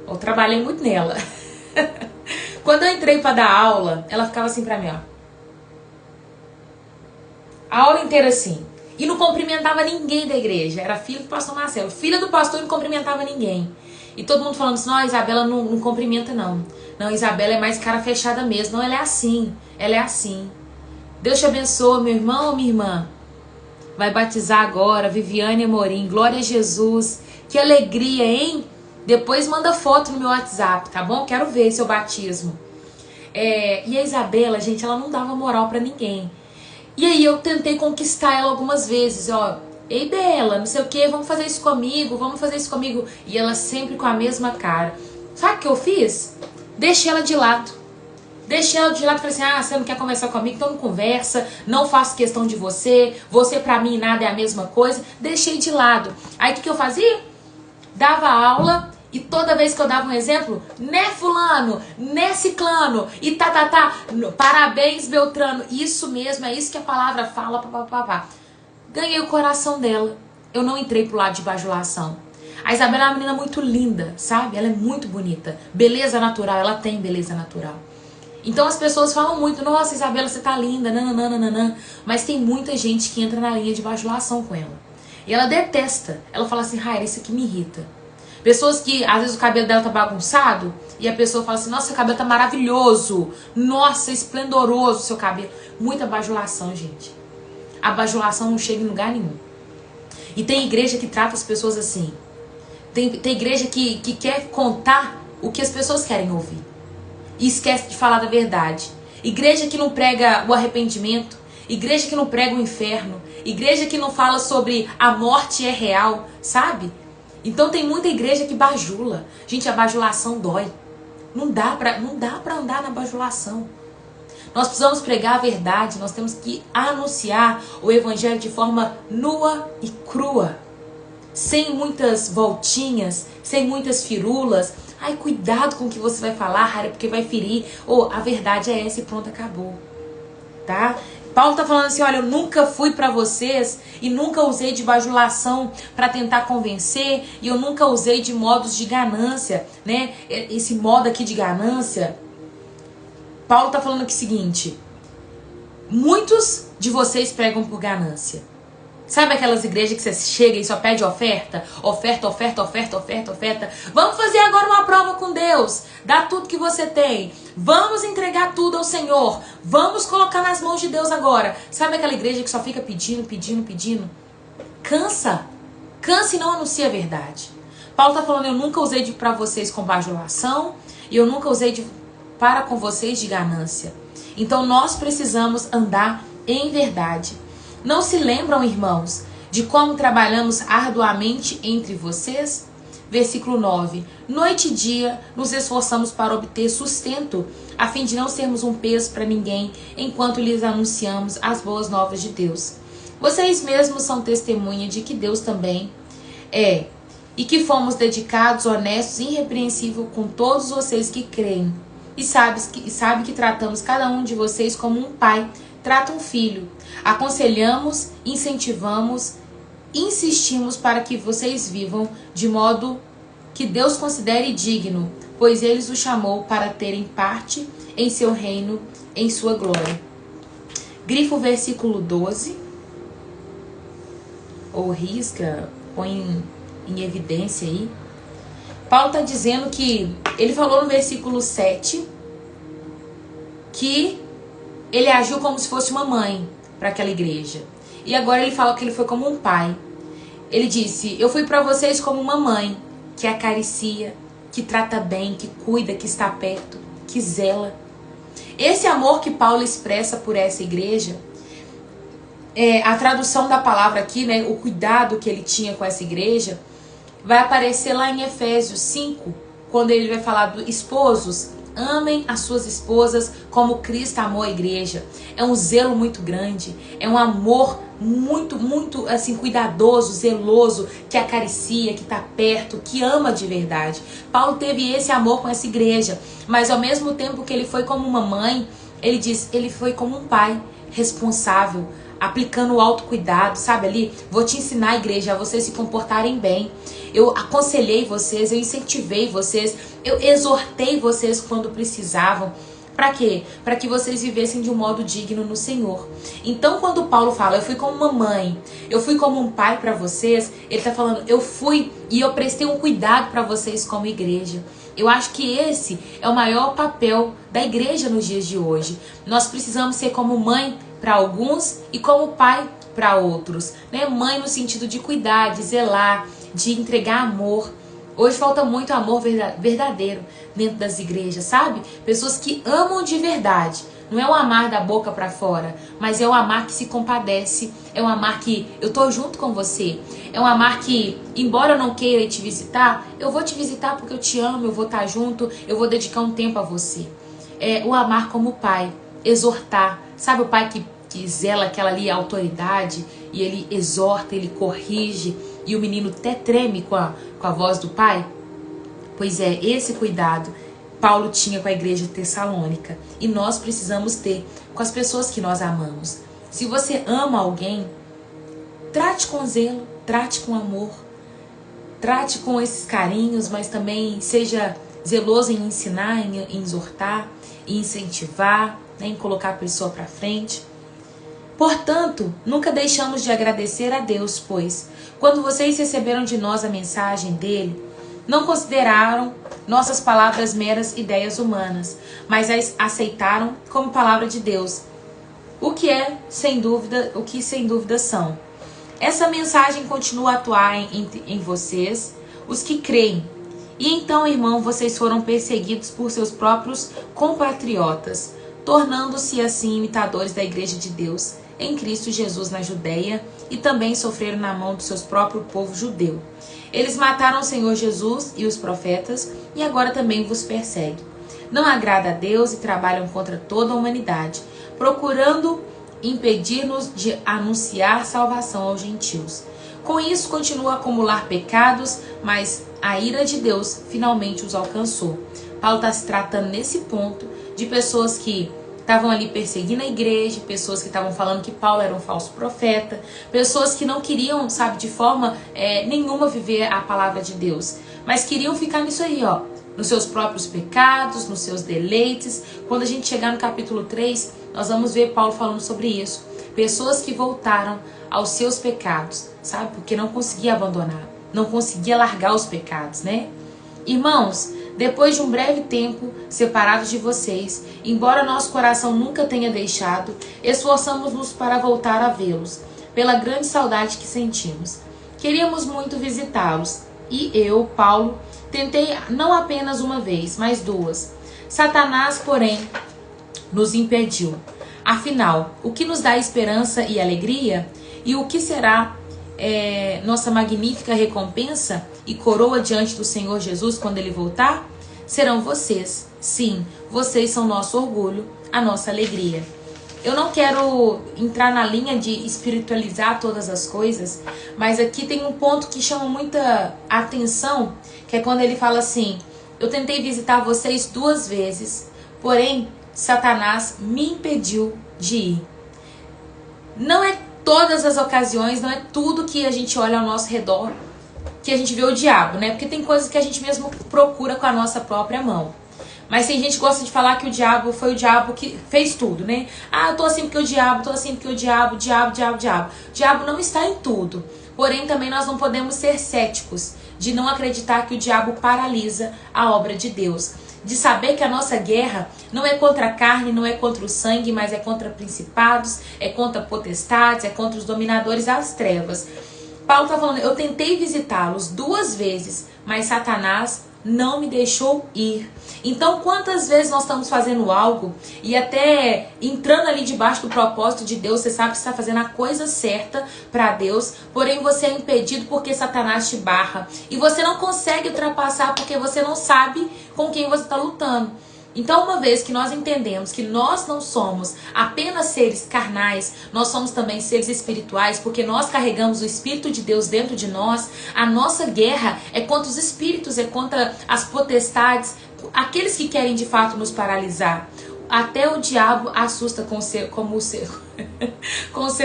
Eu trabalhei muito nela. Quando eu entrei para dar aula, ela ficava assim pra mim, ó. A aula inteira assim. E não cumprimentava ninguém da igreja. Era filha do pastor Marcelo. Filha do pastor e não cumprimentava ninguém. E todo mundo falando assim, não, a Isabela não cumprimenta não. Não, a Isabela é mais cara fechada mesmo. Não, ela é assim. Ela é assim. Deus te abençoe, meu irmão ou minha irmã. Vai batizar agora, Viviane Amorim. Glória a Jesus. Que alegria, hein? Depois manda foto no meu WhatsApp, tá bom? Quero ver seu batismo. E a Isabela, gente, ela não dava moral pra ninguém. E aí eu tentei conquistar ela algumas vezes, ó. Ei, Bela, não sei o que, vamos fazer isso comigo. E ela sempre com a mesma cara. Sabe o que eu fiz? Deixei ela de lado. E falei assim, você não quer conversar comigo? Então não conversa, não faço questão de você pra mim nada é a mesma coisa. Deixei de lado. Aí o que eu fazia? Dava aula. E toda vez que eu dava um exemplo, né fulano, né ciclano, e parabéns Beltrano, isso mesmo, é isso que a palavra fala, papapá. Ganhei o coração dela, eu não entrei pro lado de bajulação. A Isabela é uma menina muito linda, sabe? Ela é muito bonita, beleza natural, ela tem beleza natural. Então as pessoas falam muito, nossa Isabela, você tá linda, nananana, mas tem muita gente que entra na linha de bajulação com ela. E ela detesta, ela fala assim, Raira, isso aqui me irrita. Pessoas que, às vezes, o cabelo dela tá bagunçado e a pessoa fala assim, nossa, seu cabelo tá maravilhoso. Nossa, esplendoroso seu cabelo. Muita bajulação, gente. A bajulação não chega em lugar nenhum. E tem igreja que trata as pessoas assim. Tem igreja que quer contar o que as pessoas querem ouvir. E esquece de falar da verdade. Igreja que não prega o arrependimento. Igreja que não prega o inferno. Igreja que não fala sobre a morte é real, sabe? Então tem muita igreja que bajula. Gente, a bajulação dói. Não dá pra andar na bajulação. Nós precisamos pregar a verdade. Nós temos que anunciar o evangelho de forma nua e crua. Sem muitas voltinhas, sem muitas firulas. Ai, cuidado com o que você vai falar, Raira, porque vai ferir. A verdade é essa e pronto, acabou. Tá? Paulo tá falando assim, olha, eu nunca fui pra vocês e nunca usei de bajulação pra tentar convencer e eu nunca usei de modos de ganância, né? Esse modo aqui de ganância. Paulo tá falando aqui o seguinte, muitos de vocês pregam por ganância. Sabe aquelas igrejas que você chega e só pede oferta? Oferta, oferta, oferta, oferta, oferta. Vamos fazer agora uma prova com Deus. Dá tudo que você tem. Vamos entregar tudo ao Senhor. Vamos colocar nas mãos de Deus agora. Sabe aquela igreja que só fica pedindo, pedindo, pedindo? Cansa. Cansa e não anuncia a verdade. Paulo está falando, eu nunca usei para vocês com bajulação. E eu nunca usei para com vocês de ganância. Então nós precisamos andar em verdade. Não se lembram, irmãos, de como trabalhamos arduamente entre vocês? Versículo 9. Noite e dia nos esforçamos para obter sustento, a fim de não sermos um peso para ninguém, enquanto lhes anunciamos as boas novas de Deus. Vocês mesmos são testemunha de que Deus também é, e que fomos dedicados, honestos e irrepreensíveis com todos vocês que creem. E sabe que tratamos cada um de vocês como um pai trata um filho. Aconselhamos, incentivamos, insistimos para que vocês vivam de modo que Deus considere digno, pois Ele os chamou para terem parte em seu reino, em sua glória. Grifa o versículo 12, ou risca, põe em evidência aí. Paulo está dizendo que, ele falou no versículo 7, que ele agiu como se fosse uma mãe para aquela igreja. E agora ele fala que ele foi como um pai. Ele disse, eu fui para vocês como uma mãe que acaricia, que trata bem, que cuida, que está perto, que zela. Esse amor que Paulo expressa por essa igreja, a tradução da palavra aqui, né, o cuidado que ele tinha com essa igreja, vai aparecer lá em Efésios 5, quando ele vai falar do esposos, amem as suas esposas como Cristo amou a igreja. É um zelo muito grande, é um amor muito assim cuidadoso, zeloso, que acaricia, que está perto, que ama de verdade. Paulo teve esse amor com essa igreja, mas ao mesmo tempo que ele foi como uma mãe, ele diz, ele foi como um pai responsável, aplicando o autocuidado, sabe ali? Vou te ensinar, igreja, a vocês se comportarem bem. Eu aconselhei vocês, eu incentivei vocês, eu exortei vocês quando precisavam. Para quê? Para que vocês vivessem de um modo digno no Senhor. Então, quando Paulo fala, eu fui como uma mãe, eu fui como um pai para vocês, ele está falando, eu fui e eu prestei um cuidado para vocês como igreja. Eu acho que esse é o maior papel da igreja nos dias de hoje. Nós precisamos ser como mãe para alguns e como pai para outros, né? Mãe no sentido de cuidar, de zelar, de entregar amor. Hoje falta muito amor verdadeiro dentro das igrejas, sabe? Pessoas que amam de verdade. Não é o amar da boca para fora, mas é o amar que se compadece. É o amar que eu tô junto com você. É um amar que, embora eu não queira te visitar, eu vou te visitar porque eu te amo, eu vou estar junto, eu vou dedicar um tempo a você. É o amar como pai, exortar. Sabe o pai que zela aquela ali autoridade e ele exorta, ele corrige e o menino até treme com a voz do pai? Pois é, esse cuidado Paulo tinha com a igreja de Tessalônica e nós precisamos ter com as pessoas que nós amamos. Se você ama alguém, trate com zelo, trate com amor, trate com esses carinhos, mas também seja zeloso em ensinar, em exortar, em incentivar, né, em colocar a pessoa para frente. Portanto, nunca deixamos de agradecer a Deus, pois, quando vocês receberam de nós a mensagem dele, não consideraram nossas palavras meras ideias humanas, mas as aceitaram como palavra de Deus, o que sem dúvida são. Essa mensagem continua a atuar em vocês, os que creem. E então, irmão, vocês foram perseguidos por seus próprios compatriotas, tornando-se assim imitadores da igreja de Deus em Cristo Jesus na Judeia, e também sofreram na mão do seu próprio povo judeu. Eles mataram o Senhor Jesus e os profetas, e agora também vos perseguem. Não agrada a Deus e trabalham contra toda a humanidade, procurando impedir-nos de anunciar salvação aos gentios. Com isso, continuam a acumular pecados, mas a ira de Deus finalmente os alcançou. Paulo está se tratando nesse ponto de pessoas que estavam ali perseguindo a igreja, pessoas que estavam falando que Paulo era um falso profeta, pessoas que não queriam, sabe, de forma nenhuma viver a palavra de Deus, mas queriam ficar nisso aí, ó, nos seus próprios pecados, nos seus deleites. Quando a gente chegar no capítulo 3, nós vamos ver Paulo falando sobre isso. Pessoas que voltaram aos seus pecados, sabe? Porque não conseguia abandonar, não conseguia largar os pecados, né? Irmãos, depois de um breve tempo separados de vocês, embora nosso coração nunca tenha deixado, esforçamos-nos para voltar a vê-los, pela grande saudade que sentimos. Queríamos muito visitá-los, e eu, Paulo, tentei não apenas uma vez, mas duas. Satanás, porém, nos impediu. Afinal, o que nos dá esperança e alegria, e o que será nossa magnífica recompensa e coroa diante do Senhor Jesus quando Ele voltar? Serão vocês. Sim, vocês são nosso orgulho, a nossa alegria. Eu não quero entrar na linha de espiritualizar todas as coisas, mas aqui tem um ponto que chama muita atenção, que é quando ele fala assim: eu tentei visitar vocês 2 vezes, porém Satanás me impediu de ir. Não é todas as ocasiões, não é tudo que a gente olha ao nosso redor que a gente vê o diabo, né? Porque tem coisas que a gente mesmo procura com a nossa própria mão. Mas tem gente que gosta de falar que o diabo foi o diabo que fez tudo, né? Ah, eu tô assim porque o diabo, tô assim porque o diabo. O diabo não está em tudo. Porém, também nós não podemos ser céticos de não acreditar que o diabo paralisa a obra de Deus. De saber que a nossa guerra não é contra a carne, não é contra o sangue, mas é contra principados, é contra potestades, é contra os dominadores das trevas. Paulo está falando, eu tentei visitá-los 2 vezes, mas Satanás não me deixou ir. Então, quantas vezes nós estamos fazendo algo e até entrando ali debaixo do propósito de Deus, você sabe que está fazendo a coisa certa para Deus, porém você é impedido porque Satanás te barra. E você não consegue ultrapassar porque você não sabe com quem você está lutando. Então, uma vez que nós entendemos que nós não somos apenas seres carnais, nós somos também seres espirituais, porque nós carregamos o Espírito de Deus dentro de nós, a nossa guerra é contra os espíritos, é contra as potestades, aqueles que querem de fato nos paralisar. Até o diabo assusta com o ser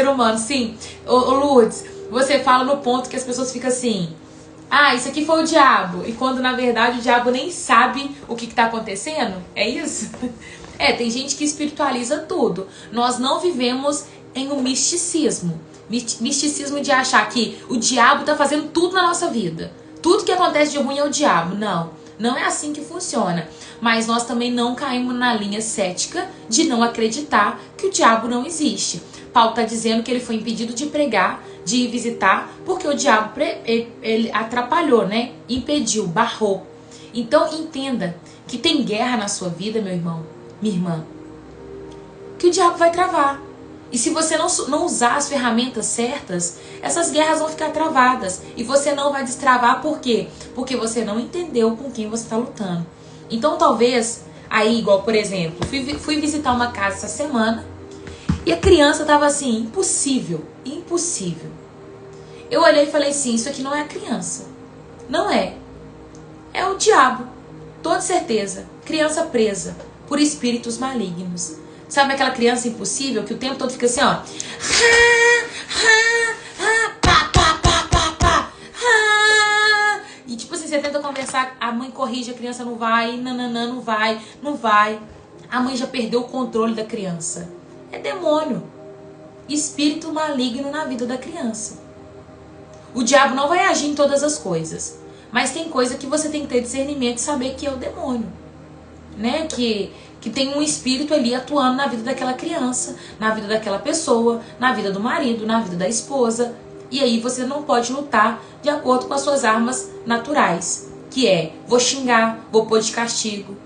humano. Sim, ô Lourdes, você fala no ponto que as pessoas ficam assim: ah, isso aqui foi o diabo. E quando na verdade o diabo nem sabe o que está acontecendo. É isso? Tem gente que espiritualiza tudo. Nós não vivemos em um misticismo. Misticismo de achar que o diabo está fazendo tudo na nossa vida. Tudo que acontece de ruim é o diabo. Não, não é assim que funciona. Mas nós também não caímos na linha cética de não acreditar que o diabo não existe. Paulo está dizendo que ele foi impedido de pregar, de ir visitar, porque o diabo ele atrapalhou, né? Impediu, barrou. Então entenda que tem guerra na sua vida, meu irmão, minha irmã, que o diabo vai travar. E se você não usar as ferramentas certas, essas guerras vão ficar travadas. E você não vai destravar, por quê? Porque você não entendeu com quem você está lutando. Então talvez, aí igual por exemplo, fui visitar uma casa essa semana, e a criança tava assim, impossível. Eu olhei e falei assim, isso aqui não é a criança. Não é. É o diabo. Toda certeza. Criança presa por espíritos malignos. Sabe aquela criança impossível que o tempo todo fica assim, ó. E tipo assim, você tenta conversar, a mãe corrige, a criança não vai, não vai. A mãe já perdeu o controle da criança. É demônio, espírito maligno na vida da criança. O diabo não vai agir em todas as coisas, mas tem coisa que você tem que ter discernimento e saber que é o demônio, né? Que tem um espírito ali atuando na vida daquela criança, na vida daquela pessoa, na vida do marido, na vida da esposa. E aí você não pode lutar de acordo com as suas armas naturais, que é, vou xingar, vou pôr de castigo.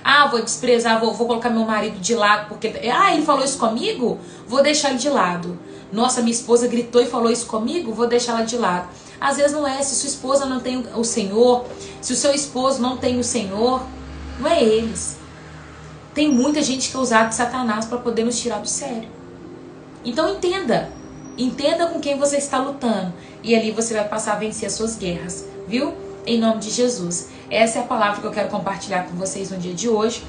Ah, vou desprezar, vou colocar meu marido de lado, porque... Ah, ele falou isso comigo? Vou deixar ele de lado. Nossa, minha esposa gritou e falou isso comigo? Vou deixar ela de lado. Às vezes não é. Se sua esposa não tem o Senhor, se o seu esposo não tem o Senhor, não é eles. Tem muita gente que é usada de Satanás para poder nos tirar do sério. Então entenda. Entenda com quem você está lutando. E ali você vai passar a vencer as suas guerras. Viu? Em nome de Jesus. Essa é a palavra que eu quero compartilhar com vocês no dia de hoje.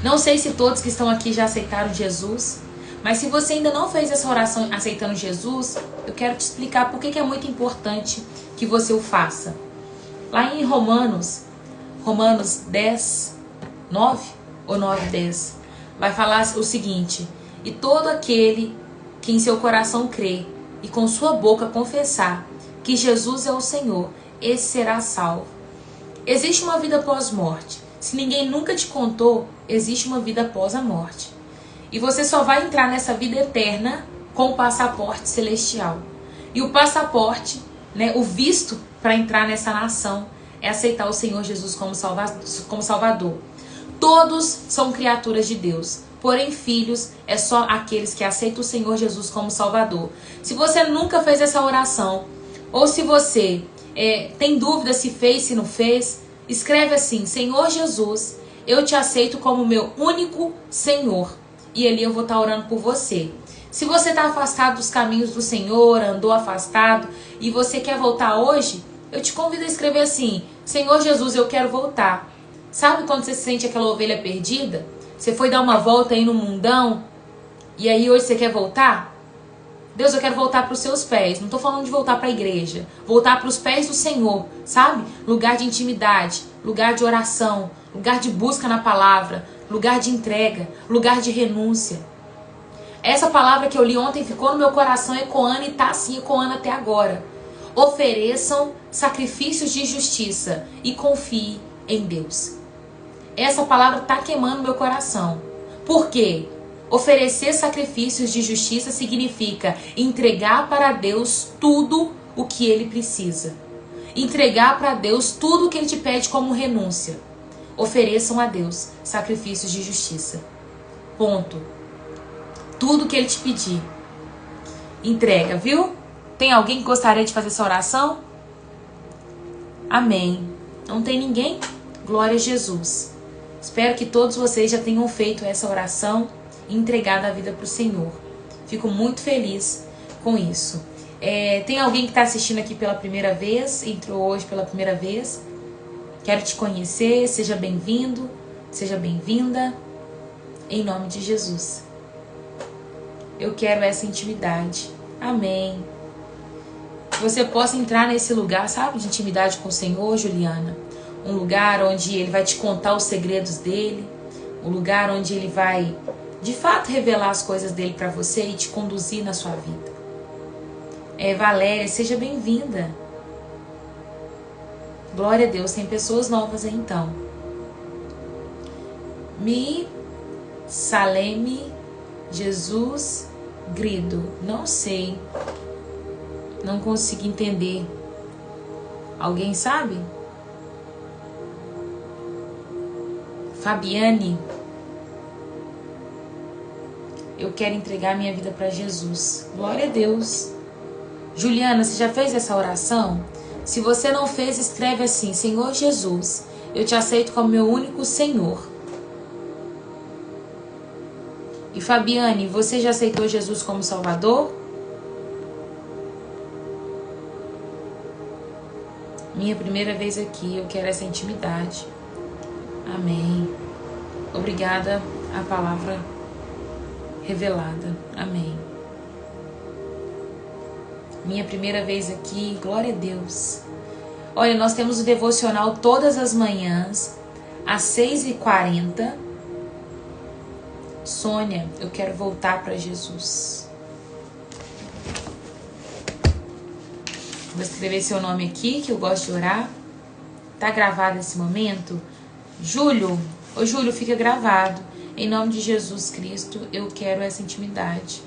Não sei se todos que estão aqui já aceitaram Jesus, mas se você ainda não fez essa oração aceitando Jesus, eu quero te explicar por que é muito importante que você o faça. Lá em Romanos 10, 9 ou 9, 10, vai falar o seguinte: e todo aquele que em seu coração crer e com sua boca confessar que Jesus é o Senhor, esse será salvo. Existe uma vida pós-morte. Se ninguém nunca te contou, existe uma vida após a morte. E você só vai entrar nessa vida eterna com o passaporte celestial. E o passaporte, né, o visto para entrar nessa nação é aceitar o Senhor Jesus como Salvador. Todos são criaturas de Deus. Porém, filhos é só aqueles que aceitam o Senhor Jesus como Salvador. Se você nunca fez essa oração, ou se você tem dúvida se fez, se não fez, escreve assim: Senhor Jesus, eu te aceito como meu único Senhor. E ali eu vou estar orando por você. Se você está afastado dos caminhos do Senhor, andou afastado e você quer voltar hoje, eu te convido a escrever assim: Senhor Jesus, eu quero voltar. Sabe quando você se sente aquela ovelha perdida? Você foi dar uma volta aí no mundão e aí hoje você quer voltar? Deus, eu quero voltar para os seus pés. Não estou falando de voltar para a igreja. Voltar para os pés do Senhor, sabe? Lugar de intimidade, lugar de oração, lugar de busca na palavra, lugar de entrega, lugar de renúncia. Essa palavra que eu li ontem ficou no meu coração ecoando e está assim ecoando até agora. Ofereçam sacrifícios de justiça e confie em Deus. Essa palavra está queimando meu coração. Por quê? Oferecer sacrifícios de justiça significa entregar para Deus tudo o que Ele precisa. Entregar para Deus tudo o que Ele te pede como renúncia. Ofereçam a Deus sacrifícios de justiça. Ponto. Tudo que Ele te pedir. Entrega, viu? Tem alguém que gostaria de fazer essa oração? Amém. Não tem ninguém? Glória a Jesus. Espero que todos vocês já tenham feito essa oração e entregado a vida para o Senhor. Fico muito feliz com isso. Tem alguém que está assistindo aqui pela primeira vez, entrou hoje pela primeira vez. Quero te conhecer, seja bem-vindo, seja bem-vinda, em nome de Jesus. Eu quero essa intimidade. Amém. Que você possa entrar nesse lugar, sabe, de intimidade com o Senhor, Juliana. Um lugar onde Ele vai te contar os segredos dEle. Um lugar onde Ele vai, de fato, revelar as coisas dEle para você e te conduzir na sua vida. Valéria, seja bem-vinda. Glória a Deus, tem pessoas novas aí então. Saleme, Jesus, Grido. Não sei. Não consigo entender. Alguém sabe? Fabiane. Eu quero entregar minha vida para Jesus. Glória a Deus. Juliana, você já fez essa oração? Se você não fez, escreve assim: Senhor Jesus, eu te aceito como meu único Senhor. E Fabiane, você já aceitou Jesus como Salvador? Minha primeira vez aqui, eu quero essa intimidade. Amém. Obrigada à palavra revelada. Amém. Minha primeira vez aqui, glória a Deus. Olha, nós temos o devocional todas as manhãs, às 6h40. Sônia, eu quero voltar para Jesus. Vou escrever seu nome aqui, que eu gosto de orar. Tá gravado esse momento? Júlio, ô Júlio, fica gravado. Em nome de Jesus Cristo, eu quero essa intimidade.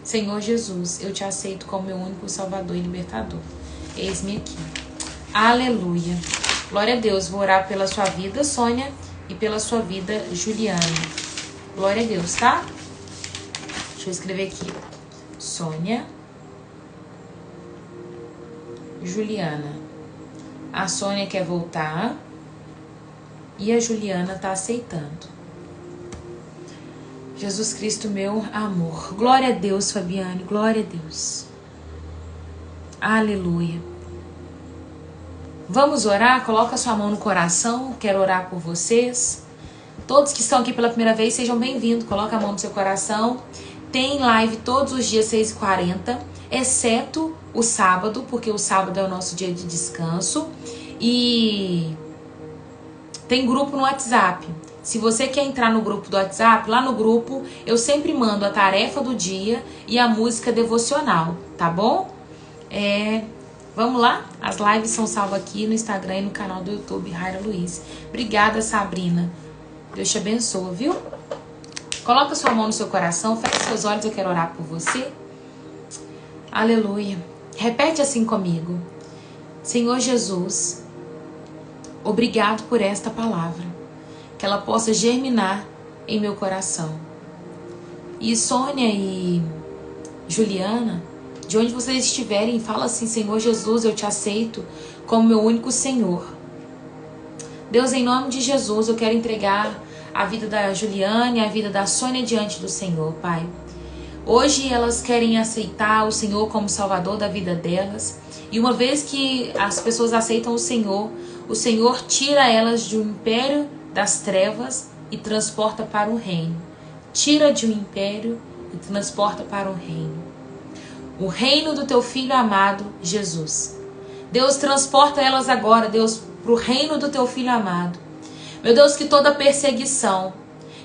Senhor Jesus, eu te aceito como meu único Salvador e Libertador. Eis-me aqui. Aleluia. Glória a Deus. Vou orar pela sua vida, Sônia, e pela sua vida, Juliana. Glória a Deus, tá? Deixa eu escrever aqui. Sônia, Juliana. A Sônia quer voltar e a Juliana tá aceitando. Jesus Cristo, meu amor. Glória a Deus, Fabiane. Glória a Deus. Aleluia. Vamos orar? Coloca sua mão no coração. Quero orar por vocês. Todos que estão aqui pela primeira vez, sejam bem-vindos. Coloca a mão no seu coração. Tem live todos os dias, 6h40. Exceto o sábado, porque o sábado é o nosso dia de descanso. E tem grupo no WhatsApp. Se você quer entrar no grupo do WhatsApp, lá no grupo eu sempre mando a tarefa do dia e a música devocional, tá bom? Vamos lá? As lives são salvas aqui no Instagram e no canal do YouTube, Raira Luiz. Obrigada, Sabrina. Deus te abençoe, viu? Coloca sua mão no seu coração, feche seus olhos, eu quero orar por você. Aleluia. Repete assim comigo. Senhor Jesus, obrigado por esta palavra. Que ela possa germinar em meu coração. E Sônia e Juliana, de onde vocês estiverem, fala assim: Senhor Jesus, eu te aceito como meu único Senhor. Deus, em nome de Jesus, eu quero entregar a vida da Juliana e a vida da Sônia diante do Senhor, Pai. Hoje elas querem aceitar o Senhor como Salvador da vida delas. E uma vez que as pessoas aceitam o Senhor tira elas de um império das trevas e transporta para o reino. Tira de um império e transporta para o reino. O reino do teu Filho amado, Jesus. Deus, transporta elas agora, Deus, para o reino do teu Filho amado. Meu Deus, que toda perseguição,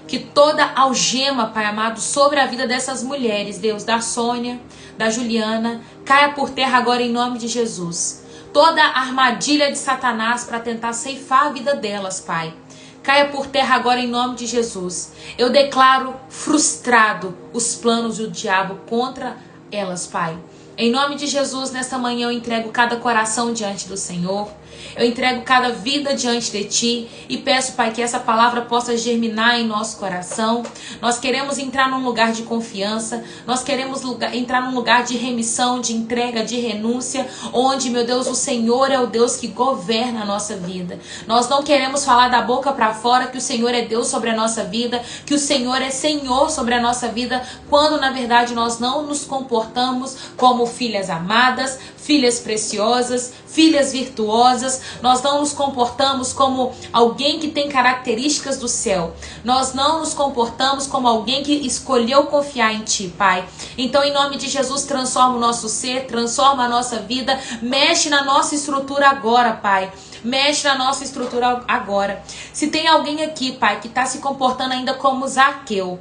que toda algema, Pai amado, sobre a vida dessas mulheres, Deus, da Sônia, da Juliana, caia por terra agora em nome de Jesus. Toda armadilha de Satanás para tentar ceifar a vida delas, Pai, caia por terra agora em nome de Jesus. Eu declaro frustrado os planos do diabo contra elas, Pai. Em nome de Jesus, nesta manhã eu entrego cada coração diante do Senhor. Eu entrego cada vida diante de Ti e peço, Pai, que essa palavra possa germinar em nosso coração. Nós queremos entrar num lugar de confiança, nós queremos entrar num lugar de remissão, de entrega, de renúncia, onde, meu Deus, o Senhor é o Deus que governa a nossa vida. Nós não queremos falar da boca para fora que o Senhor é Deus sobre a nossa vida, que o Senhor é Senhor sobre a nossa vida, quando na verdade nós não nos comportamos como filhas amadas, filhas preciosas, filhas virtuosas. Nós não nos comportamos como alguém que tem características do céu. Nós não nos comportamos como alguém que escolheu confiar em Ti, Pai. Então, em nome de Jesus, transforma o nosso ser, transforma a nossa vida, mexe na nossa estrutura agora, Pai. Mexe na nossa estrutura agora. Se tem alguém aqui, Pai, que está se comportando ainda como Zaqueu,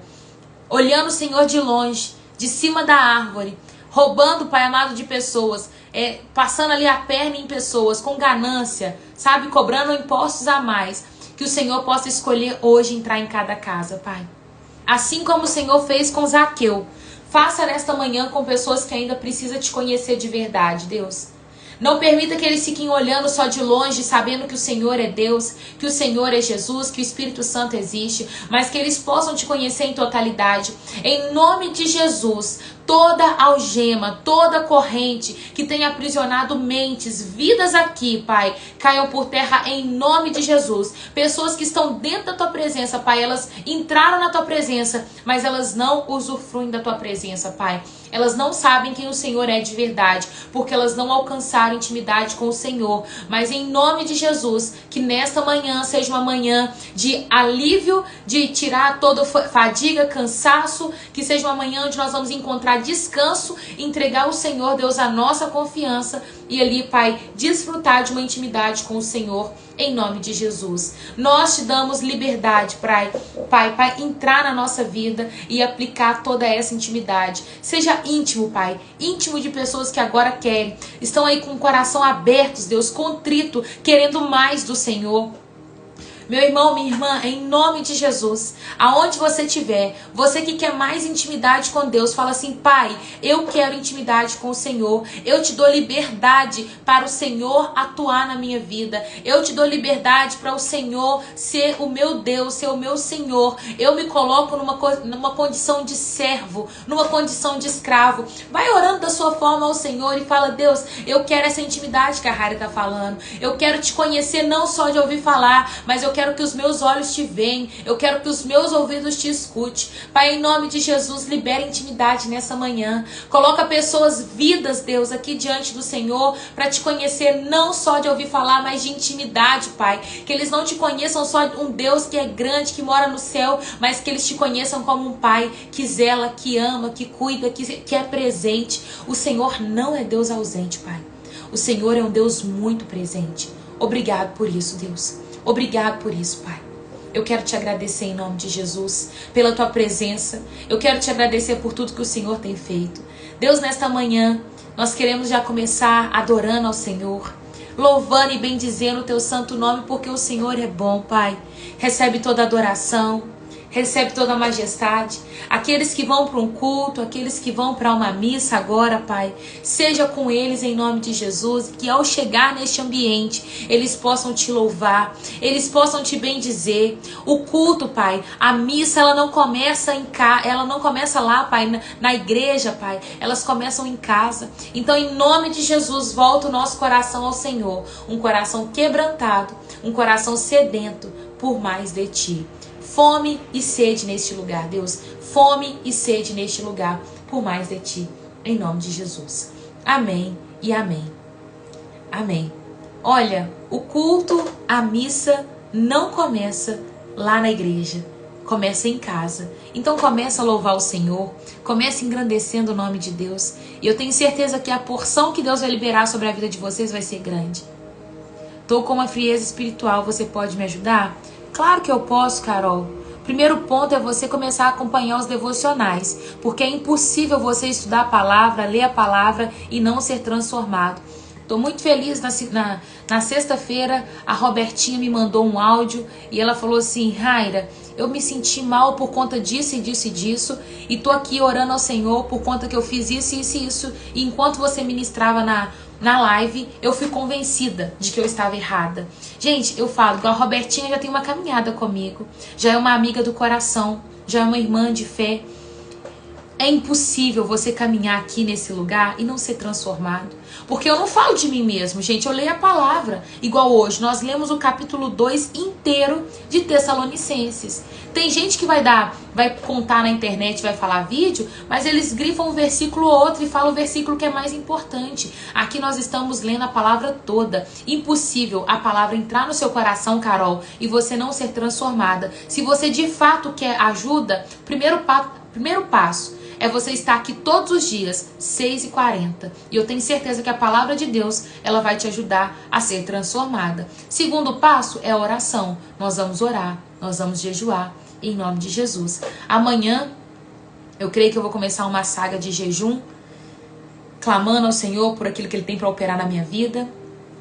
olhando o Senhor de longe, de cima da árvore, roubando, Pai amado, de pessoas, passando ali a perna em pessoas, com ganância, sabe, cobrando impostos a mais, que o Senhor possa escolher hoje entrar em cada casa, Pai. Assim como o Senhor fez com Zaqueu, faça nesta manhã com pessoas que ainda precisam te conhecer de verdade, Deus. Não permita que eles fiquem olhando só de longe, sabendo que o Senhor é Deus, que o Senhor é Jesus, que o Espírito Santo existe, mas que eles possam te conhecer em totalidade. Em nome de Jesus, toda algema, toda corrente que tenha aprisionado mentes, vidas aqui, Pai, caiam por terra em nome de Jesus. Pessoas que estão dentro da Tua presença, Pai, elas entraram na Tua presença, mas elas não usufruem da Tua presença, Pai. Elas não sabem quem o Senhor é de verdade, porque elas não alcançaram intimidade com o Senhor. Mas em nome de Jesus, que nesta manhã seja uma manhã de alívio, de tirar toda fadiga, cansaço, que seja uma manhã onde nós vamos encontrar descanso, entregar ao Senhor, Deus, a nossa confiança e ali, Pai, desfrutar de uma intimidade com o Senhor, em nome de Jesus. Nós te damos liberdade, Pai, para entrar na nossa vida e aplicar toda essa intimidade. Seja íntimo, Pai, íntimo de pessoas que agora querem, estão aí com o coração abertos, Deus, contrito, querendo mais do Senhor. Meu irmão, minha irmã, em nome de Jesus, aonde você estiver, você que quer mais intimidade com Deus, fala assim: Pai, eu quero intimidade com o Senhor, eu te dou liberdade para o Senhor atuar na minha vida, eu te dou liberdade para o Senhor ser o meu Deus, ser o meu Senhor, eu me coloco numa condição de servo, numa condição de escravo. Vai orando da sua forma ao Senhor e fala: Deus, eu quero essa intimidade que a Raira está falando, eu quero te conhecer não só de ouvir falar, mas eu quero que os meus olhos te veem, eu quero que os meus ouvidos te escute. Pai, em nome de Jesus, libera intimidade nessa manhã. Coloca pessoas vidas, Deus, aqui diante do Senhor, para te conhecer não só de ouvir falar, mas de intimidade, Pai. Que eles não te conheçam só um Deus que é grande, que mora no céu, mas que eles te conheçam como um Pai que zela, que ama, que cuida, que é presente. O Senhor não é Deus ausente, Pai. O Senhor é um Deus muito presente. Obrigado por isso, Deus. Obrigado por isso, Pai. eu quero te agradecer em nome de Jesus, pela tua presença. Eu quero te agradecer por tudo que o Senhor tem feito. Deus, nesta manhã, nós queremos já começar adorando ao Senhor, louvando e bendizendo o teu santo nome, porque o Senhor é bom, Pai. Recebe toda a adoração, recebe toda a majestade. Aqueles que vão para um culto, aqueles que vão para uma missa agora, Pai, seja com eles em nome de Jesus, que ao chegar neste ambiente, eles possam te louvar, eles possam te bendizer. O culto, Pai, a missa, ela não começa ela não começa lá, Pai, na igreja, Pai, elas começam em casa. Então, em nome de Jesus, volta o nosso coração ao Senhor, um coração quebrantado, um coração sedento por mais de Ti. Fome e sede neste lugar, Deus. Fome e sede neste lugar, por mais de Ti. Em nome de Jesus. Amém e amém. Amém. Olha, o culto, a missa, não começa lá na igreja. Começa em casa. Então começa a louvar o Senhor. Começa engrandecendo o nome de Deus. E eu tenho certeza que a porção que Deus vai liberar sobre a vida de vocês vai ser grande. Estou com uma frieza espiritual. Você pode me ajudar? Claro que eu posso, Carol. Primeiro ponto é você começar a acompanhar os devocionais, porque é impossível você estudar a palavra, ler a palavra e não ser transformado. Estou muito feliz, na sexta-feira a Robertinha me mandou um áudio e ela falou assim: Raira, eu me senti mal por conta disso e disso e disso, e tô aqui orando ao Senhor por conta que eu fiz isso, isso e isso, e enquanto você ministrava na live, eu fui convencida de que eu estava errada. Gente, eu falo, a Robertinha já tem uma caminhada comigo, já é uma amiga do coração, já é uma irmã de fé. É impossível você caminhar aqui nesse lugar e não ser transformado. Porque eu não falo de mim mesmo, gente. Eu leio a palavra. Igual hoje, nós lemos o capítulo 2 inteiro de Tessalonicenses. Tem gente que vai contar na internet, vai falar vídeo, mas eles grifam um versículo ou outro e falam o versículo que é mais importante. Aqui nós estamos lendo a palavra toda. Impossível a palavra entrar no seu coração, Carol, e você não ser transformada. Se você de fato quer ajuda, primeiro passo é você estar aqui todos os dias, 6h40. E eu tenho certeza que a palavra de Deus, ela vai te ajudar a ser transformada. Segundo passo é a oração. Nós vamos orar, nós vamos jejuar, em nome de Jesus. Amanhã, eu creio que eu vou começar uma saga de jejum, clamando ao Senhor por aquilo que Ele tem para operar na minha vida.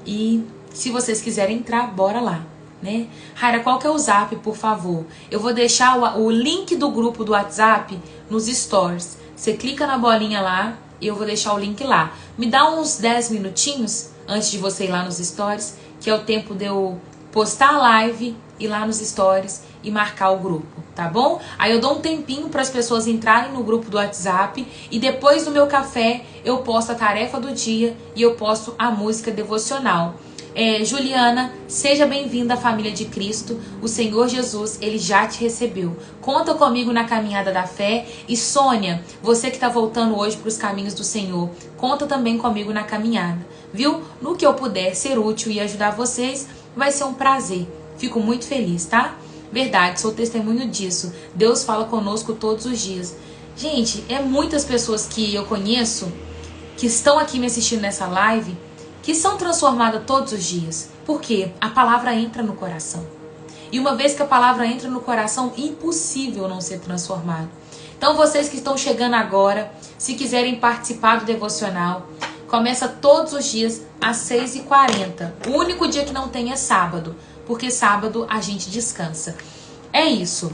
E se vocês quiserem entrar, bora lá. Né? Raira, qual que é o zap, por favor? Eu vou deixar o link do grupo do WhatsApp nos stories. Você clica na bolinha lá e eu vou deixar o link lá. Me dá uns 10 minutinhos antes de você ir lá nos stories, que é o tempo de eu postar a live, ir lá nos stories e marcar o grupo, tá bom? Aí eu dou um tempinho para as pessoas entrarem no grupo do WhatsApp e depois do meu café eu posto a tarefa do dia e eu posto a música devocional. Juliana, seja bem-vinda à família de Cristo. O Senhor Jesus, Ele já te recebeu. Conta comigo na caminhada da fé. E Sônia, você que está voltando hoje para os caminhos do Senhor, conta também comigo na caminhada, viu? No que eu puder ser útil e ajudar vocês, vai ser um prazer. Fico muito feliz, tá? Verdade, sou testemunho disso. Deus fala conosco todos os dias. Gente, muitas pessoas que eu conheço, que estão aqui me assistindo nessa live, que são transformadas todos os dias. Por quê? A palavra entra no coração. E uma vez que a palavra entra no coração, impossível não ser transformado. Então vocês que estão chegando agora, se quiserem participar do devocional, começa todos os dias às 6h40. O único dia que não tem é sábado, porque sábado a gente descansa. É isso.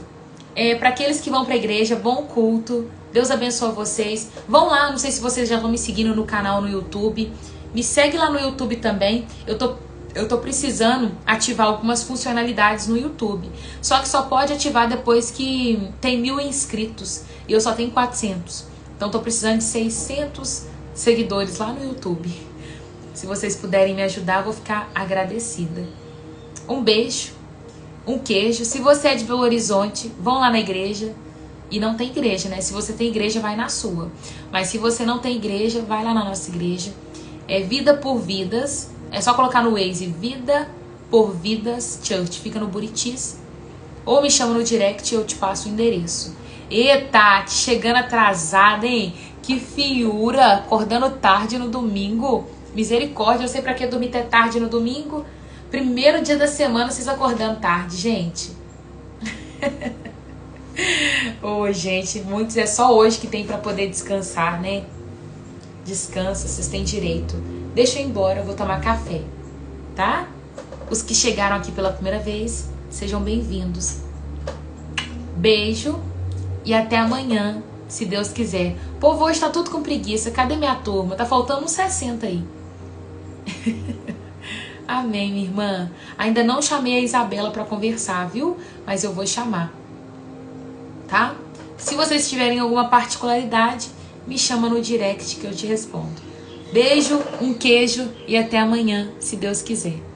Para aqueles que vão para a igreja, bom culto. Deus abençoe vocês. Vão lá, não sei se vocês já estão me seguindo no canal no YouTube. Me segue lá no YouTube também. Eu tô precisando ativar algumas funcionalidades no YouTube. Só que só pode ativar depois que tem 1000 inscritos. E eu só tenho 400. Então tô precisando de 600 seguidores lá no YouTube. Se vocês puderem me ajudar, eu vou ficar agradecida. Um beijo, um queijo. Se você é de Belo Horizonte, vão lá na igreja. E não tem igreja, né? Se você tem igreja, vai na sua. Mas se você não tem igreja, vai lá na nossa igreja. É Vida por Vidas. É só colocar no Waze Vida por Vidas Church. Fica no Buritis. Ou me chama no direct e eu te passo o endereço. Eita, chegando atrasada, hein? Que fiura. Acordando tarde no domingo. Misericórdia, eu sei pra que dormir até tarde no domingo. Primeiro dia da semana, vocês acordando tarde, gente. Ô, gente, muitos é só hoje que tem pra poder descansar, né? Descansa, vocês têm direito. Deixa eu ir embora, eu vou tomar café, tá? Os que chegaram aqui pela primeira vez, sejam bem-vindos. Beijo e até amanhã, se Deus quiser. Povo, hoje tá tudo com preguiça. Cadê minha turma? Tá faltando uns 60 aí. Amém, minha irmã. Ainda não chamei a Isabela pra conversar, viu? Mas eu vou chamar, tá? Se vocês tiverem alguma particularidade, me chama no direct que eu te respondo. Beijo, um queijo e até amanhã, se Deus quiser.